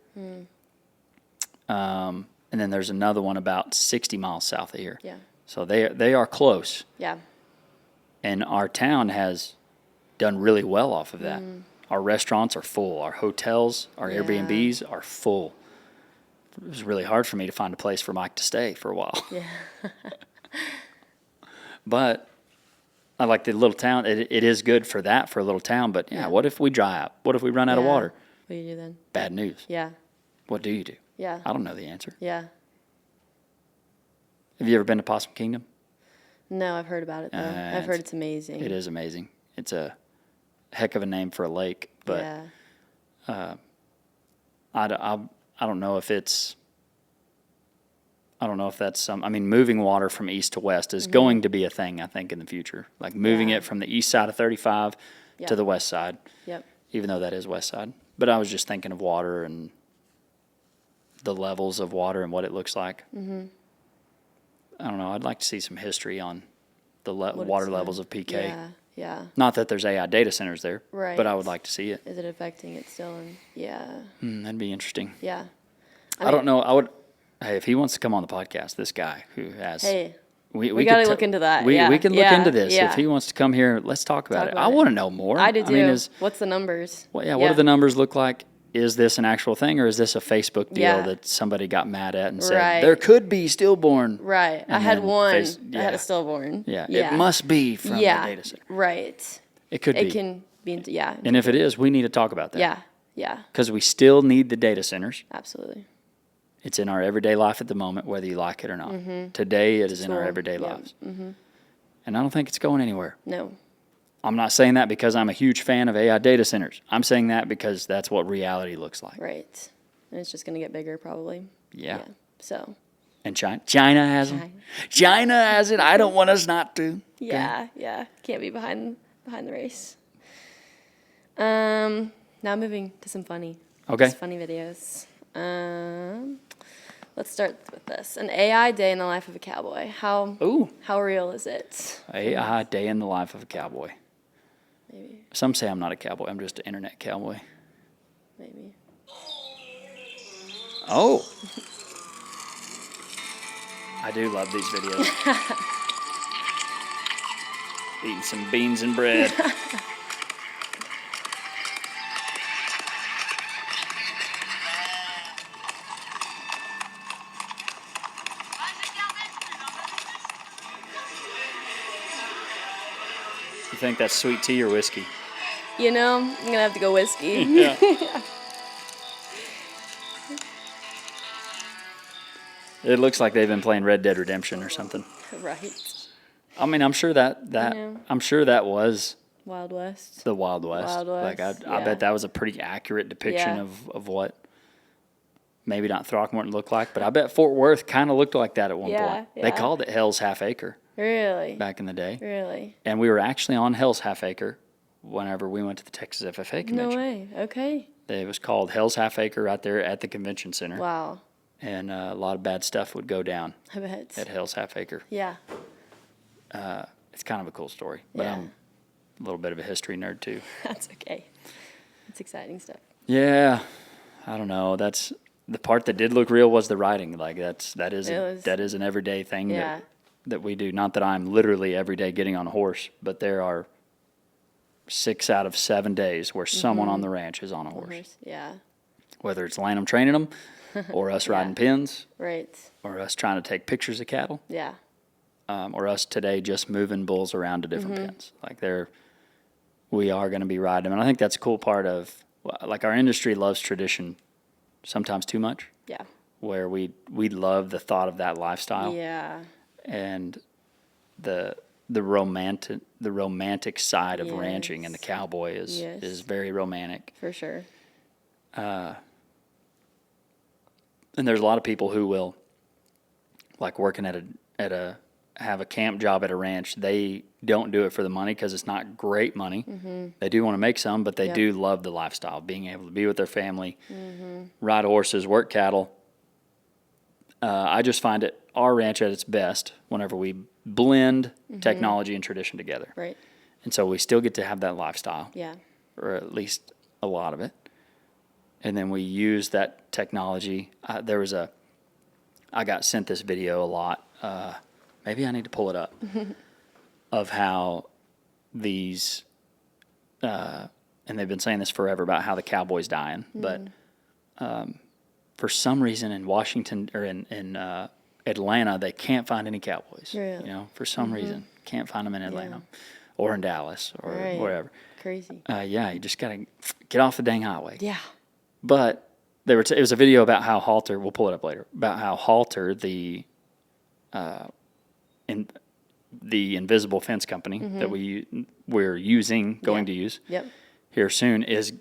And then there's another one about 60 miles south of here. Yeah. So they are close. Yeah. And our town has done really well off of that. Our restaurants are full. Our hotels, our Yeah. Airbnbs are full. It was really hard for me to find a place for Mike to stay for a while. Yeah. But I like the little town. It is good for that, for a little town. But Yeah. what if we dry up? What if we run out of Yeah. water? What do you do then? Bad news. Yeah. What do you do? Yeah. I don't know the answer. Yeah. Have you ever been to Possum Kingdom? No, I've heard about it though. I've heard it's amazing. It is amazing. It's a heck of a name for a lake. But Yeah. I don't know if it's. I don't know if that's moving water from east to west is going to be a thing, I think, in the future. Like moving Yeah. it from the east side of 35 Yeah. to the west side, Yep. even though that is west side. But I was just thinking of water and the levels of water and what it looks like. I don't know. I'd like to see some history on the What water it's levels like. of PK. Yeah. Yeah. Not that there's AI data centers there, Right. but I would like to see it. Is it affecting it still? And yeah. That'd be interesting. Yeah. I don't know. Hey, if he wants to come on the podcast, this guy who has. Hey. We We could gotta look into that, We yeah, can look yeah, into this. yeah. If he wants to come here, let's talk about Talk it. about I it. want to know more. I do too. mean, What's the numbers? what do the numbers look like? Is this an actual thing, or is this a Facebook deal Yeah. that somebody got mad at and said Right. there could be stillborn? Right. I And had then one. face- I had yeah. a stillborn. Yeah, it must be from the data center. Right. It could It be. can be. Yeah. And if it is, we need to talk about that. Yeah. Yeah. Because we still need the data centers. Absolutely. It's in our everyday life at the moment, whether you like it or not. Today, it is in our tool. everyday Yeah. lives. And I don't think it's going anywhere. No. I'm not saying that because I'm a huge fan of AI data centers. I'm saying that because that's what reality looks like. Right. And it's just gonna get bigger probably. Yeah. So. And China has them. China has it. I don't want us not to. Yeah. Yeah. Can't be behind the race. Now moving to some funny. Okay. Just funny videos. Let's start with this. An AI day in the life of a cowboy. Ooh. How real is it? AI day in the life of a cowboy. Maybe. Some say I'm not a cowboy. I'm just an internet cowboy. Maybe. Oh. I do love these videos. Eating some beans and bread. You think that's sweet tea or whiskey? You know, I'm gonna have to go whiskey. Yeah. It looks like they've been playing Red Dead Redemption or something. Right. I mean, I'm sure that know. I'm sure that was Wild West. the Wild West. Wild Like West, I yeah. bet that was a pretty accurate depiction Yeah. of what maybe not Throckmorton looked like, but I bet Fort Worth kind of looked like that at one Yeah, point. They yeah. called it Hell's Half Acre Really? back in the day. Really? And we were actually on Hell's Half Acre whenever we went to the Texas FFA No convention. way. Okay. It was called Hell's Half Acre right there at the convention center. Wow. And a lot of bad stuff would go down I bet. at Hell's Half Acre. Yeah. It's kind of a cool story, but Yeah. I'm a little bit of a history nerd too. That's okay. It's exciting stuff. Yeah, I don't know. That's the part that did look real was the riding. Like that is an everyday thing Yeah. that we do. Not that I'm literally every day getting on a horse, but there are 6 out of 7 days where someone on the ranch is on a horse. Yeah. Whether it's Lanham training them, or us riding pins, Right. or us trying to take pictures of cattle, Yeah. or us today just moving bulls around to different pens. Like we are going to be riding them, and I think that's a cool part of like our industry loves tradition, sometimes too much. Yeah. Where we love the thought of that lifestyle Yeah. and the romantic side of ranching, and the cowboy is very romantic. For sure. And there's a lot of people who will, like working have a camp job at a ranch. They don't do it for the money because it's not great money. They do want to make some, but they Yep. do love the lifestyle, being able to be with their family, ride horses, work cattle. I just find it our ranch at its best whenever we blend technology and tradition together. Right. And so we still get to have that lifestyle, Yeah. or at least a lot of it. And then we use that technology. I got sent this video a lot. Maybe I need to pull it up of how these, and they've been saying this forever about how the cowboy's dying, but for some reason in Washington or in Atlanta, they can't find any cowboys. Really? You know, for some reason, can't find them in Atlanta or in Dallas or Right. wherever. Crazy. Yeah, you just gotta get off the dang highway. Yeah. But it was a video about how Halter. We'll pull it up later. About how Halter, the invisible fence company that we're using, going to use Yep. here soon, is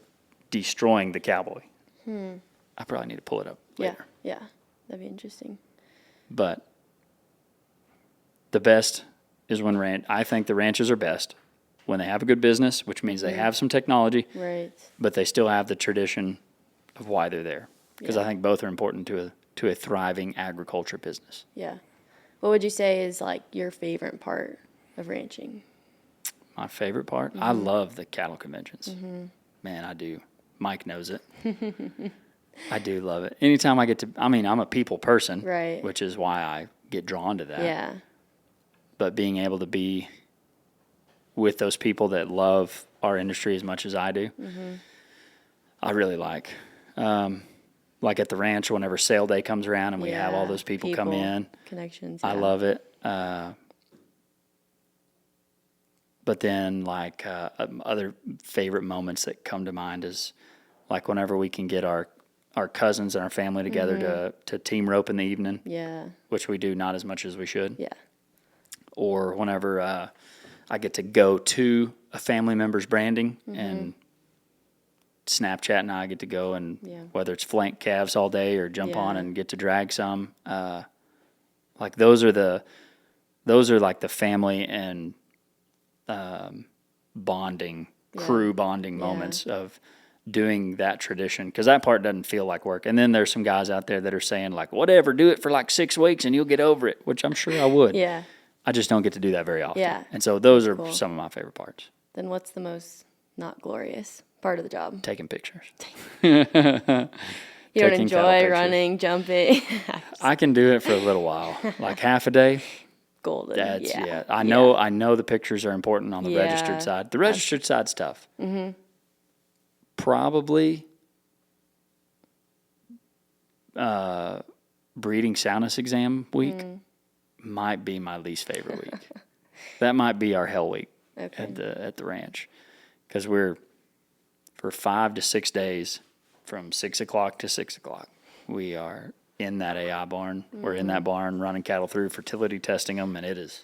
destroying the cowboy. I probably need to pull it up later. Yeah. That'd be interesting. But the best is when I think the ranches are best when they have a good business, which means they have some technology, Right. but they still have the tradition of why they're there. Because I Yeah. think both are important to a thriving agriculture business. Yeah. What would you say is like your favorite part of ranching? My favorite part, I love the cattle conventions. Man, I do. Mike knows it. I do love it. Anytime I get to, I'm a people person, Right. which is why I get drawn to that. Yeah. But being able to be with those people that love our industry as much as I do, I really like. Like at the ranch, whenever sale day comes around and we have all those people come in, Connections. I yeah. love it. But then, like, other favorite moments that come to mind is, like, whenever we can get our cousins and our family together to team rope in the evening, Yeah. which we do not as much as we should. Yeah. Or whenever I get to go to a family member's branding and Snapchat and I get to go and whether it's flank calves all day or jump on and get to drag some, like those are like the family and bonding, crew bonding moments of doing that tradition, because that part doesn't feel like work. And then there's some guys out there that are saying like, whatever, do it for like 6 weeks and you'll get over it, which I'm sure I would. Yeah. I just don't get to do that very often. Yeah. And so those are Cool. some of my favorite parts. Then what's the most not glorious part of the job? Taking pictures. You don't Taking cattle enjoy pictures. running, jumping. I can do it for a little while, like half a day. Golden. That's yeah. I know the pictures are important on the Yeah. registered side. The registered side's tough. Probably breeding soundness exam week might be my least favorite week. That might be our hell week Okay. at the ranch, because we're for 5 to 6 days from 6 o'clock to 6 o'clock. We are in that AI barn. We're in that barn running cattle through, fertility testing them, and it is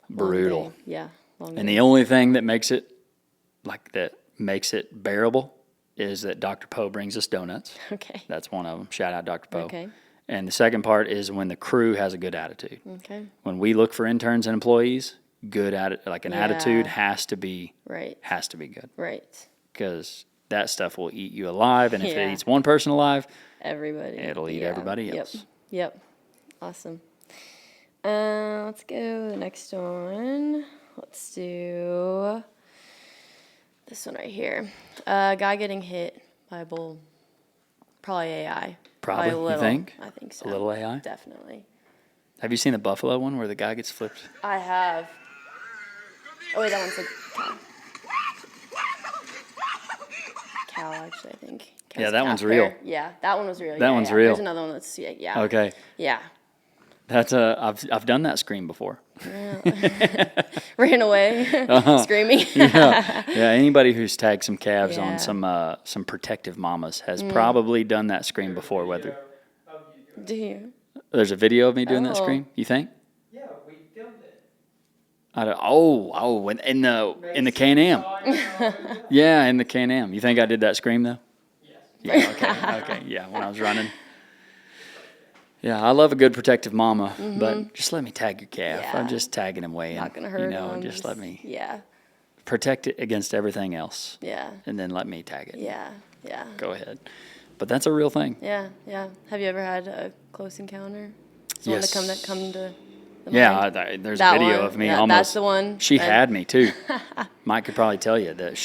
Long brutal. day. Yeah. Long And day. the only thing that makes it bearable is that Dr. Poe brings us donuts. Okay. That's one of them. Shout out Dr. Poe. Okay. And the second part is when the crew has a good attitude. Okay. When we look for interns and employees, good an attitude has to be Right. good, Right. because that stuff will eat you alive, and if Yeah. it eats one person alive, Everybody. it'll eat everybody else. Yep. Awesome. Let's go the next one. Let's do this one right here. Guy getting hit by a bull. Probably AI. Probably, a you little. think? I think so. A little AI? Definitely. Have you seen the buffalo one where the guy gets flipped? I have. Oh wait, that one's a cow. Cow, actually, I think. Yeah, Cow's that calf one's real. hair. Yeah, that one was real. That Yeah, one's yeah. real. There's another one that's yeah. Okay, Yeah. that's I've done that scream before. Ran away, screaming. Yeah, anybody who's tagged some calves Yeah. on some protective mamas has probably done that scream before. Whether Do you? there's a video of me doing that Oh. scream, you think? Yeah, we filmed it. I don't, in the Can-Am. Yeah, in the Can-Am. You think I did that scream though? Yes. Yeah, okay, yeah, when I was running. Yeah, I love a good protective mama, but just let me tag your calf. Yeah. I'm just tagging him weighing. Not gonna hurt him. Just let me Yeah. protect it against everything else, Yeah. and then let me tag it. Yeah. Yeah. Go ahead. But that's a real thing. Yeah, yeah. Have you ever had a close encounter? Is the Yes. one that come to the Yeah, mind? there's That a video one? of me Yeah, almost. that's the one. She That- had me too. Mike could probably tell you that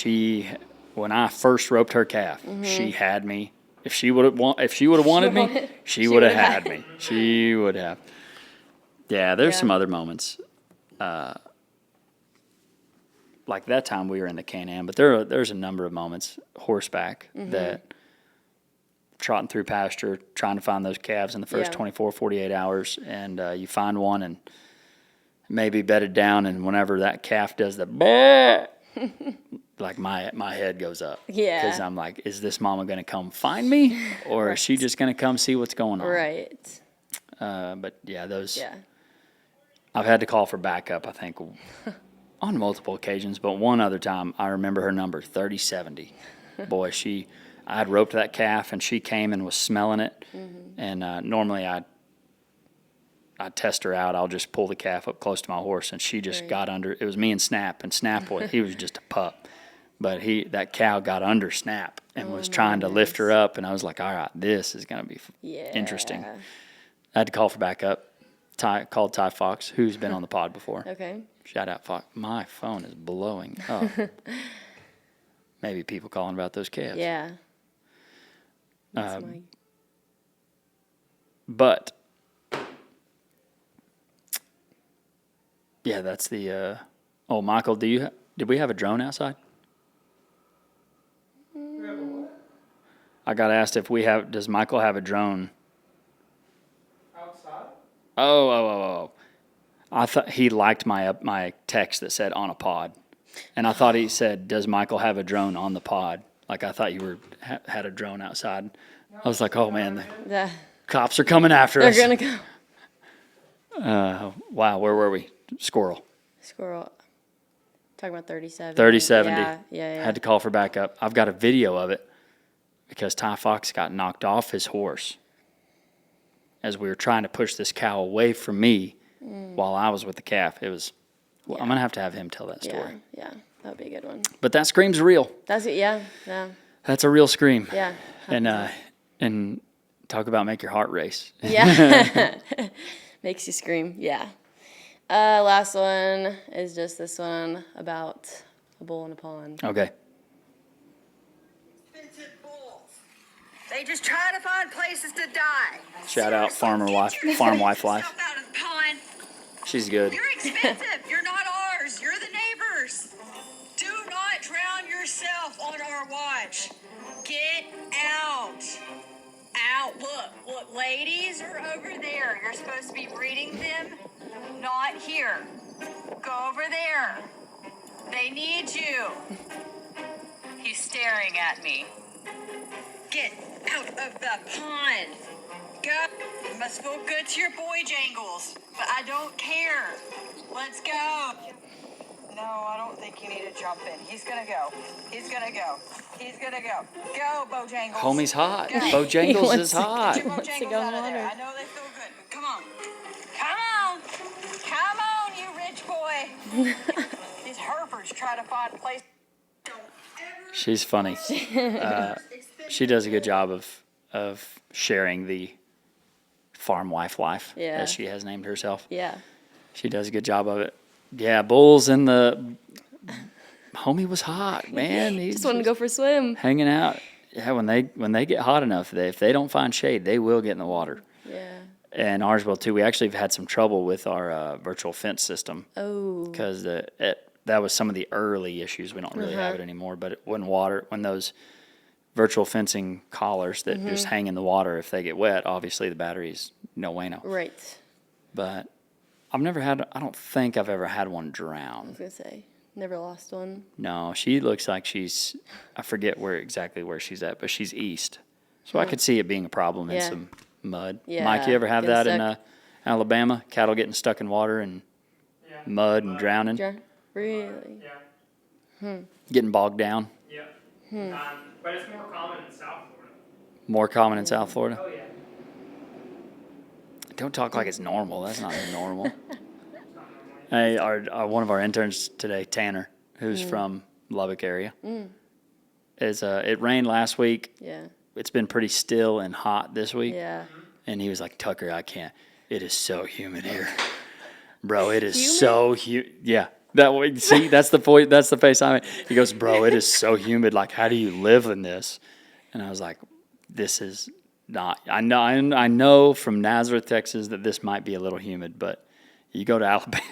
when I first roped her calf, she had me. If she would have wanted me, she would have had me. She would have. Yeah, there's Yeah. some other moments. Like that time we were in the Can-Am, but there's a number of moments horseback that trotting through pasture, trying to find those calves in the first Yeah. 24, 48 hours, and you find one and maybe bedded down, and whenever that calf does the bah, like my head goes up. Yeah. Because I'm like, is this mama going to come find me, or is she just going to come see what's going on? Right. But yeah, those. Yeah. I've had to call for backup, I think, on multiple occasions, but one other time I remember her number, 3070. Boy, I had roped that calf, and she came and was smelling it. And normally I'd test her out. I'll just pull the calf up close to my horse, and she just Right. got under. It was me and Snap, he was just a pup. But that cow got under Snap and was trying to lift her up, and I was like, all right, this is going to be interesting. I had to call for backup. Called Ty Fox, who's been on the pod before. Okay. Shout out, Fox. My phone is blowing up. Maybe people calling about those calves. Yeah. That's my- But, yeah, that's the, Michael, did we have a drone outside? I got asked if does Michael have a drone? Outside? Oh. I thought he liked my text that said on a pod. And I thought he said, does Michael have a drone on the pod? Like I thought you had a drone outside. I was like, oh man, the cops are coming after us. They're gonna go. Wow, where were we? Squirrel. Squirrel. Talking about 3070. 3070. Yeah. Had to call for backup. I've got a video of it because Ty Fox got knocked off his horse as we were trying to push this cow away from me while I was with the calf. It was. Well, I'm gonna have to have him tell that story. Yeah. That would be a good one. But that scream's real. That's it. Yeah. That's a real scream. Yeah. And talk about make your heart race. Yeah. Makes you scream. Yeah. Last one is just this one about a bull in a pond. Okay. Expensive bulls. They just try to find places to die. Shout out farm wife life. Yourself out of the pond. She's good. You're expensive. You're not ours. You're the neighbors. Do not drown yourself on our watch. Get out. Out. Look, ladies are over there. You're supposed to be reading them, not here. Go over there. They need you. He's staring at me. Get out of the pond. Go. It must feel good to your boy jangles, but I don't care. Let's go. No, I don't think you need to jump in. He's gonna go. He's gonna go. He's gonna go. Go, Bojangles. Homie's hot. Go. Bojangles is hot. Get your wants to Bojangles go out of water. there. I know they feel good, but come on. Come on. Come on, you rich boy. These Herefords try to find a place. Don't ever She's funny. She does a good job of sharing the farm wife life, Yeah. as she has named herself. Yeah. She does a good job of it. Yeah, bulls in the homie was hot, man. He's Just wanted to go for a swim. hanging out. Yeah, when they get hot enough, if they don't find shade, they will get in the water. Yeah. And ours will too. We actually have had some trouble with our virtual fence system Oh. because that was some of the early issues. We don't really have it anymore. But when those virtual fencing collars that just hang in the water, if they get wet, obviously the battery's no bueno. Right. But I don't think I've ever had one I drown. was gonna say, never lost one. No, she looks like I forget exactly where she's at, but she's east. So I could see it being a problem in Yeah. some mud. Yeah, Mike, you ever have getting that in stuck. Alabama? Cattle getting stuck in water and Yeah. mud and drowning, Really? Yeah. getting bogged down? Yeah. But it's more common in South Florida. More common in South Florida? Oh, yeah. Don't talk like it's normal. That's not normal. It's not normally. Hey, one of our interns today, Tanner, who's from Lubbock area, it rained last week. Yeah. it's been pretty still and hot this week. Yeah. And he was like, Tucker, I can't. It is so humid here. Bro, it is so humid. Yeah. That way, see, that's the point. That's the face I made. He goes, bro, it is so humid. Like, how do you live in this? And I was like, this is not. I know from Nazareth, Texas, that this might be a little humid, but you go to Alabama,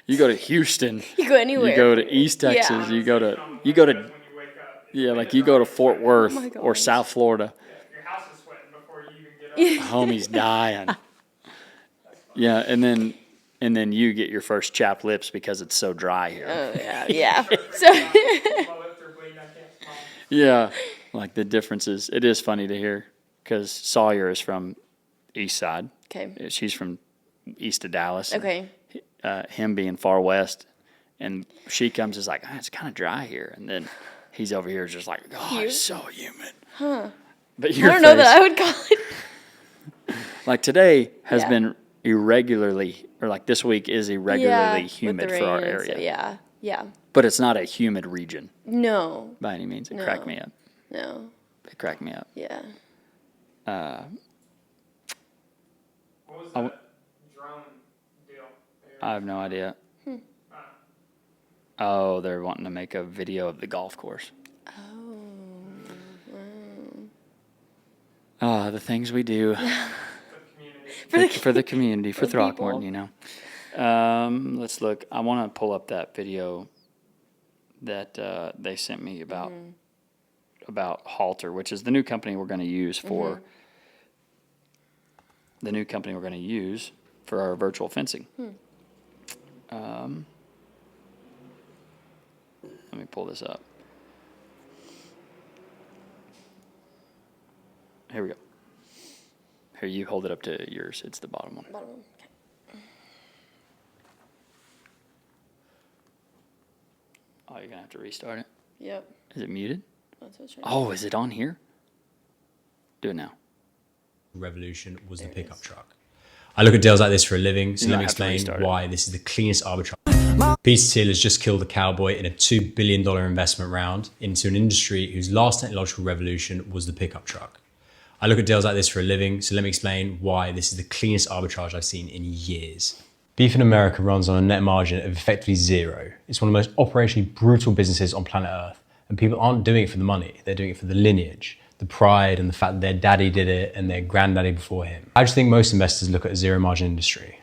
you go to Houston, You go anywhere. you go to East Texas, Yeah. you go to, When you wake up. yeah, like you go to Fort Worth my or gosh. South Florida. Your house is sweating before you even get up. Homie's dying. Yeah, and then you get your first chapped lips because it's so dry here. Oh, yeah. So, My lips are bleeding. I can't smile. Yeah, like the differences. It is funny to hear because Sawyer is from East Side. okay. She's from east of Dallas. Okay. Him being far west, and she comes is like, it's kind of dry here, and then he's over here just like, oh, it's so humid. Huh. But I don't know that I would call it. like today has Yeah. been irregularly, or like this week is irregularly with humid the for our rain and area. so- yeah. Yeah. But it's not a humid region No. by any means. It No. cracked me up. No. It cracked me up. Yeah. What was I that drone deal? I have no idea. Oh, they're wanting to make a video of the golf course. The things we do for the community, for Throckmorton, you know. Let's look. I want to pull up that video that they sent me about Halter, which is the new company we're going to use for our virtual fencing. Let me pull this up. Here we go. Here, you hold it up to yours. It's the bottom one. Bottom one. Okay. Oh, you're going to have to restart it. Yep. Is it muted? That's what's right. Oh, is it on here? Do it now. Revolution was the pickup truck. I look at deals like this for a living, so You let might me have to explain restart it. why this is the cleanest arbitrage. Peter Thiel has just killed a cowboy in a $2 billion investment round into an industry whose last technological revolution was the pickup truck. I look at deals like this for a living, so let me explain why this is the cleanest arbitrage I've seen in years. Beef in America runs on a net margin of effectively zero. It's one of the most operationally brutal businesses on planet Earth, and people aren't doing it for the money, they're doing it for the lineage, the pride and the fact that their daddy did it and their granddaddy before him. I just think most investors look at a zero margin industry.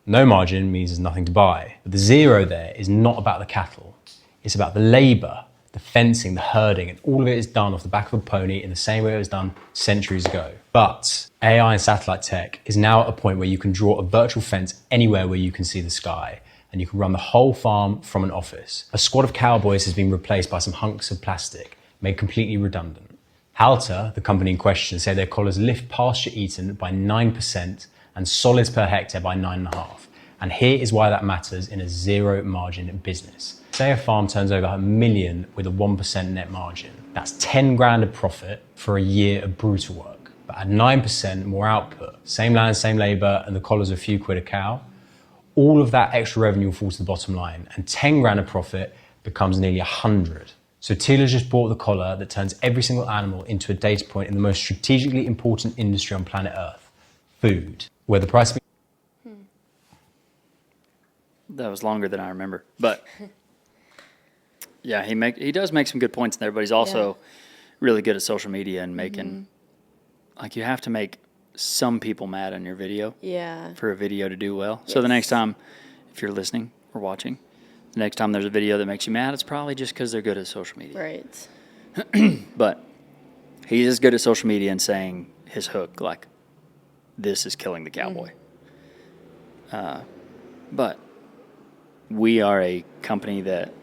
No margin means there's nothing to buy. But the zero there is not about the cattle. It's about the labor, the fencing, the herding, and all of it is done off the back of a pony in the same way it was done centuries ago. But AI and satellite tech is now at a point where you can draw a virtual fence anywhere where you can see the sky, and you can run the whole farm from an office. A squad of cowboys has been replaced by some hunks of plastic, made completely redundant. Halter, the company in question, say their collars lift pasture eaten by 9% and solids per hectare by 9.5%. And here is why that matters in a zero margin business. Say a farm turns over $1 million with a 1% net margin. That's 10 grand of profit for a year of brutal work. But at 9% more output, same land, same labor, and the collars a few quid a cow, all of that extra revenue falls to the bottom line, and 10 grand of profit becomes nearly 100. So Thiel has just bought the collar that turns every single animal into a data point in the most strategically important industry on planet Earth, food, where the price of That was longer than I remember, but yeah, he does make some good points in there. But he's also really good at social media and making like you have to make some people mad on your video Yeah. for a video to do well. So the next time, if you're listening or watching, the next time there's a video that makes you mad, it's probably just because they're good at social media. Right. But he is good at social media and saying his hook like, "This is killing the cowboy." But we are a company that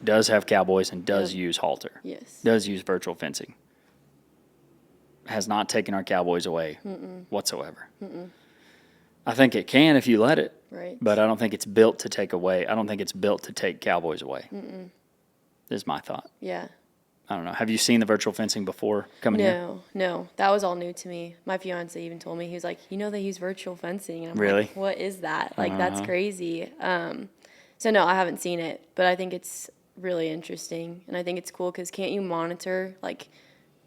does have cowboys and does use halter, Yes. does use virtual fencing, has not taken our cowboys away whatsoever. I think it can if you let it, Right. but I don't think it's built to take away. I don't think it's built to take cowboys away. Is my thought. Yeah. I don't know. Have you seen the virtual fencing before coming here? No. That was all new to me. My fiance even told me, he was like, they use virtual fencing. And I'm Really? like, what is that? Like, that's crazy. So no, I haven't seen it, but I think it's really interesting. And I think it's cool because can't you monitor, like,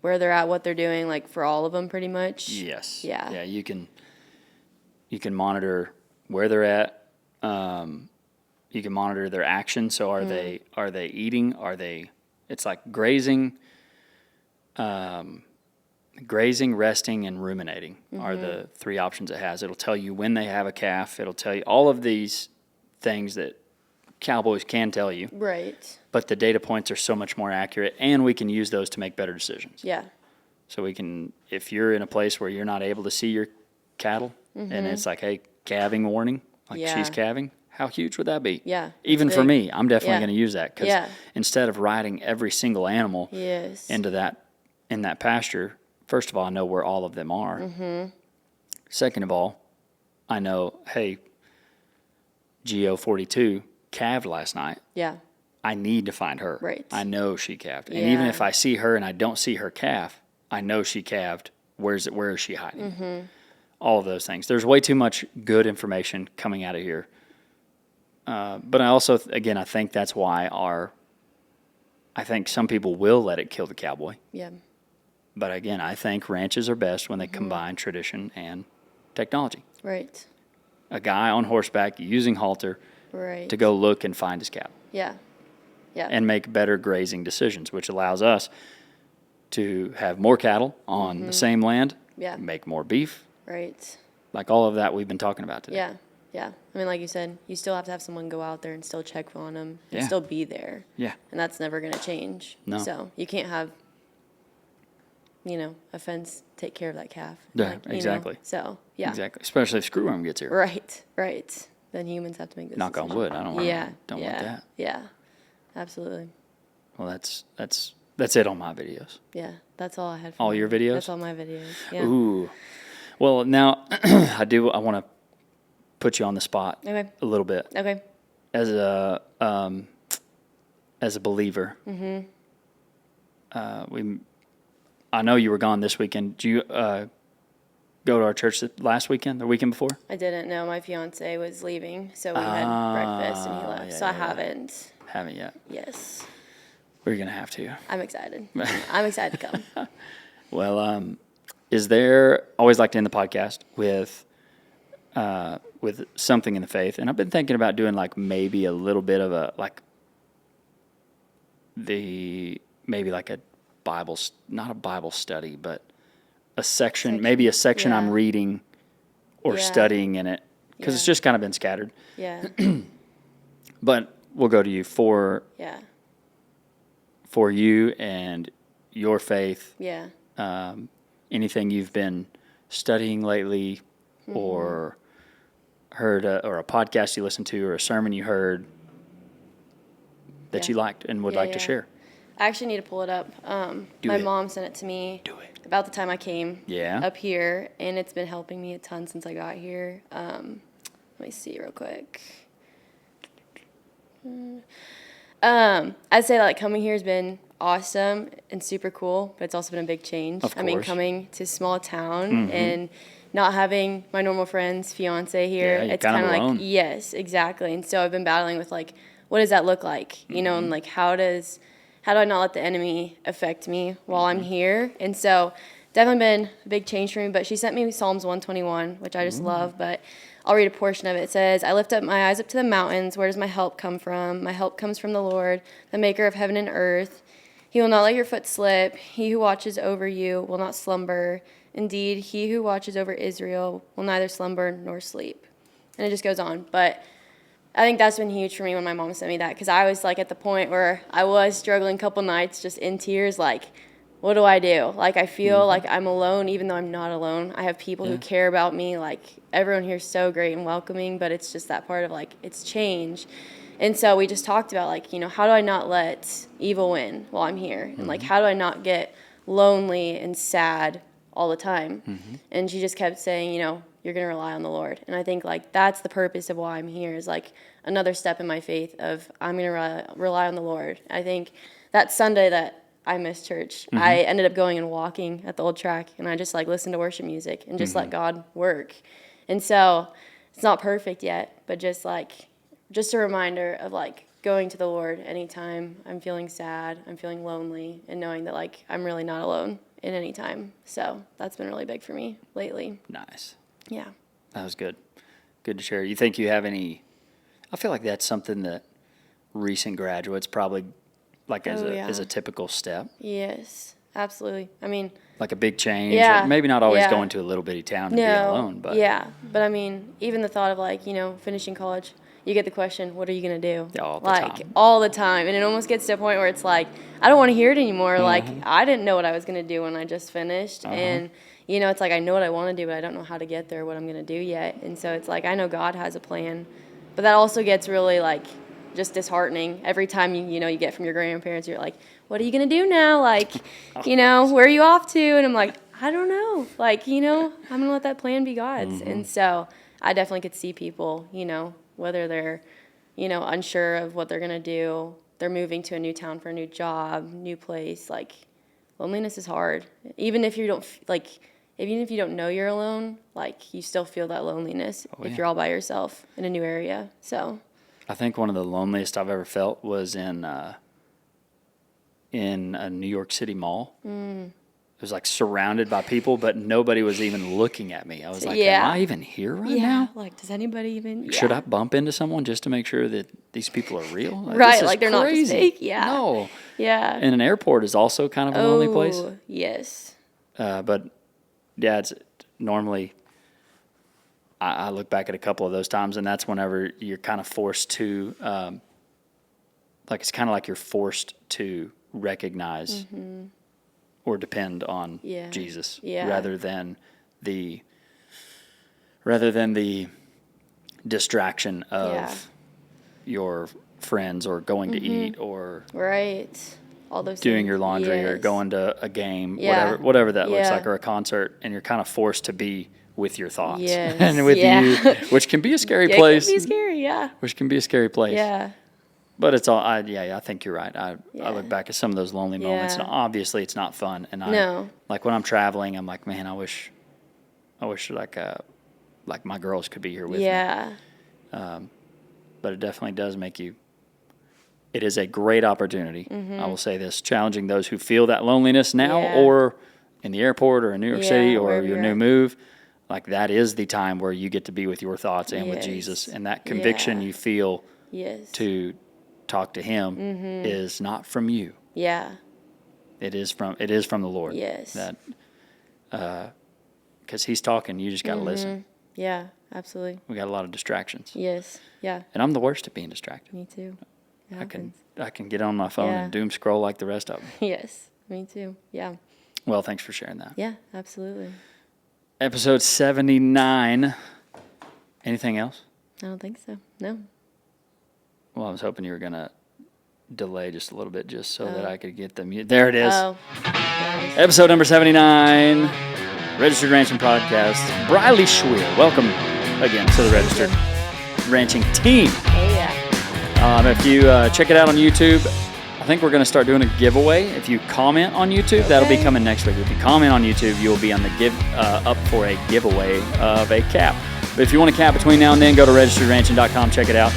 where they're at, what they're doing, like for all of them pretty much. Yes. Yeah. Yeah, you can monitor where they're at. You can monitor their action. So are they eating? It's like grazing, resting, and ruminating are the 3 options it has. It'll tell you when they have a calf. It'll tell you all of these things that cowboys can tell you. Right. But the data points are so much more accurate, and we can use those to make better decisions. Yeah. So we can, if you're in a place where you're not able to see your cattle, and it's like, hey, calving warning, like Yeah. she's calving, how huge would that be? Yeah. Even for Big. me, I'm definitely Yeah. going to use that because Yeah. instead of riding every single animal Yes. in that pasture, first of all, I know where all of them are. Mm-hmm. Second of all, I know, hey, GO42 calved last night. Yeah. I need to find her. Right. I know she calved. And even Yeah. if I see her and I don't see her calf, I know she calved. Where is she hiding? Mm-hmm. All of those things. There's way too much good information coming out of here. But I also, again, I think that's why I think some people will let it kill the cowboy. Yeah. But again, I think ranches are best when they combine tradition and technology. Right. A guy on horseback using halter Right. to go look and find his cattle. Yeah. Yeah. And make better grazing decisions, which allows us to have more cattle on the same land, Yeah. make more beef, Right. like all of that we've been talking about today. Yeah. Yeah. I mean, like you said, you still have to have someone go out there and still check on them and Yeah. still be there. Yeah. And that's never going to change. No. So you can't have, a fence take care of that calf. Yeah, exactly. So, yeah. Exactly. Especially if screwworm gets here. Right. Right. Then humans have to make this Knock on decision. wood. I don't want Yeah. don't yeah. want that. Yeah. Absolutely. Well, that's it on my videos. Yeah. That's all I had for All you. your videos? That's all my videos. Yeah. Ooh. Well, now I want to put you on the spot Okay. a little bit Okay. as a believer. Mm-hmm. I know you were gone this weekend. Did you go to our church last weekend, the weekend before? I didn't know my fiance was leaving, so we had breakfast and he left. yeah, So I yeah, yeah. haven't. Haven't yet. Yes. We're gonna have to. I'm excited. I'm excited to come. Well, is there? Always like to end the podcast with something in the faith, and I've been thinking about doing like maybe a little bit of maybe like a Bible, not a Bible study, but a section, maybe a section I'm Yeah. reading or Yeah. studying in it, because it's Yeah. just kind of been scattered. Yeah. But we'll go to you for Yeah. you and your faith. Yeah. Anything you've been studying lately, or heard, or a podcast you listened to, or a sermon you heard that Yeah. you liked and would Yeah, like to yeah. share. I actually need to pull it up. Do My it. mom sent it to me Do it. about the time I came Yeah. up here, and it's been helping me a ton since I got here. Let me see real quick. I'd say like coming here has been awesome and super cool, but it's also been a big change. Of I mean, course. coming to a small town and not having my normal friends, fiance here, Yeah, you're it's kind kind of of like, alone. yes, exactly. And so I've been battling with like, what does that look like? And like, how do I not let the enemy affect me while I'm here? And so definitely been a big change for me, but she sent me Psalms 121, which I just love, but I'll read a portion of it. It says, I lift up my eyes up to the mountains. Where does my help come from? My help comes from the Lord, the maker of heaven and earth. He will not let your foot slip. He who watches over you will not slumber. Indeed, he who watches over Israel will neither slumber nor sleep. And it just goes on. But I think that's been huge for me when my mom sent me that, because I was like at the point where I was struggling a couple nights just in tears, like, what do I do? Like, I feel like I'm alone, even though I'm not alone. I have people who care about me. Like, everyone here is so great and welcoming, but it's just that part of, like, it's change. And so we just talked about, like, how do I not let evil win while I'm here? And, like, how do I not get lonely and sad all the time? And she just kept saying, you're going to rely on the Lord. And I think, like, that's the purpose of why I'm here, is, like, another step in my faith of I'm going to rely on the Lord. I think that Sunday that I missed church, I ended up going and walking at the old track, and I just, like, listened to worship music and just let God work. And so it's not perfect yet, but just a reminder of, like, going to the Lord anytime I'm feeling sad, I'm feeling lonely, and knowing that, like, I'm really not alone. in any time. So that's been really big for me lately. Nice. Yeah. That was good. Good to share. You think you have any? I feel like that's something that recent graduates probably like as a typical step. Yes, absolutely. I mean, like a big change. Yeah. Maybe not always Yeah. going to a little bitty town and being alone, but yeah. But I mean, even the thought of like, you know, finishing college, you get the question, what are you going to do? All the like time. all the time. And it almost gets to a point where it's like, I don't want to hear it anymore. Mm-hmm. Like, I didn't know what I was going to do when I just finished. Uh-huh. And, you know, it's like, I know what I want to do, but I don't know how to get there, what I'm going to do yet. And so it's like, I know God has a plan, but that also gets really like just disheartening every time you know, you get from your grandparents, you're like, what are you going to do now? Like, you know, where are you off to? And I'm like, I don't know. Like, you know, I'm going to let that plan be God's. Mm-hmm. And so I definitely could see people, you know, whether they're, you know, unsure of what they're going to do, they're moving to a new town for a new job, new place. Like, loneliness is hard. Even if you don't, even if you don't know you're alone, like, you still feel that loneliness if you're all by yourself in a new area. So I think one of the loneliest I've ever felt was in a New York City mall. It was like surrounded by people, but nobody was even looking at me. I was like, am I even here right now? Like, does anybody even? Should I bump into someone just to make sure that these people are real? Like, Right, this is like they're not just crazy. fake. Yeah. No. Yeah. And an airport is also kind of a lonely place. Yes. But yeah, it's normally, I look back at a couple of those times, and that's whenever you're kind of forced to, like it's kind of like you're forced to recognize or depend on Jesus rather than the distraction of your friends or going to eat or Right. All those doing things. your laundry or Yes. going to a game, Yeah. whatever that looks Yeah. like, or a concert, and you're kind of forced to be with your thoughts Yes. and with Yeah. you, which can be a scary Yeah, place. it can be scary, yeah. Which can be a scary place. Yeah. But it's all, I think you're right. I look back at some of those lonely moments, and Yeah. obviously it's not fun. And No. like when I'm traveling, I'm like, man, I wish like my girls could be here with me. Yeah. But it definitely does make you. It is a great opportunity. I will say this: challenging those who feel that loneliness now, Yeah. or in the airport, or in New York City, or wherever your you're new at. move. Like that is the time where you get to be with your thoughts and with Yes. Jesus, and that conviction Yeah. you feel Yes. to talk to Him is not from you. Yeah. It is from the Lord. Yes. That because He's talking, you just got to listen. Yeah, absolutely. We got a lot of distractions, Yes. Yeah. and I'm the worst at being distracted. Me too. It happens. I can get on my phone Yeah. and doom scroll like the rest of them. Yes. Me too. Yeah. Well, thanks for sharing that. Yeah, absolutely. Episode 79. Anything else? I don't think so. No. Well, I was hoping you were going to delay just a little bit just so that I could get them. There it is. Oh. Gosh. Episode number 79. Registered Ranching Podcast. Bryleigh Schweer. Welcome again to the Registered Ranching team. Oh, yeah. If you check it out on YouTube, I think we're going to start doing a giveaway. If you comment on YouTube, that'll be coming next week. If you comment on YouTube, you'll be on the up for a giveaway of a cap. But if you want a cap between now and then, go to registeredranching.com, check it out.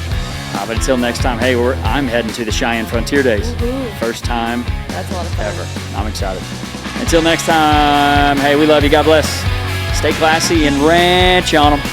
But until next time, hey, I'm heading to the Cheyenne Frontier Days. Woohoo. First time That's a lot of fun. ever. I'm excited. Until next time, hey, we love you. God bless. Stay classy and ranch on them.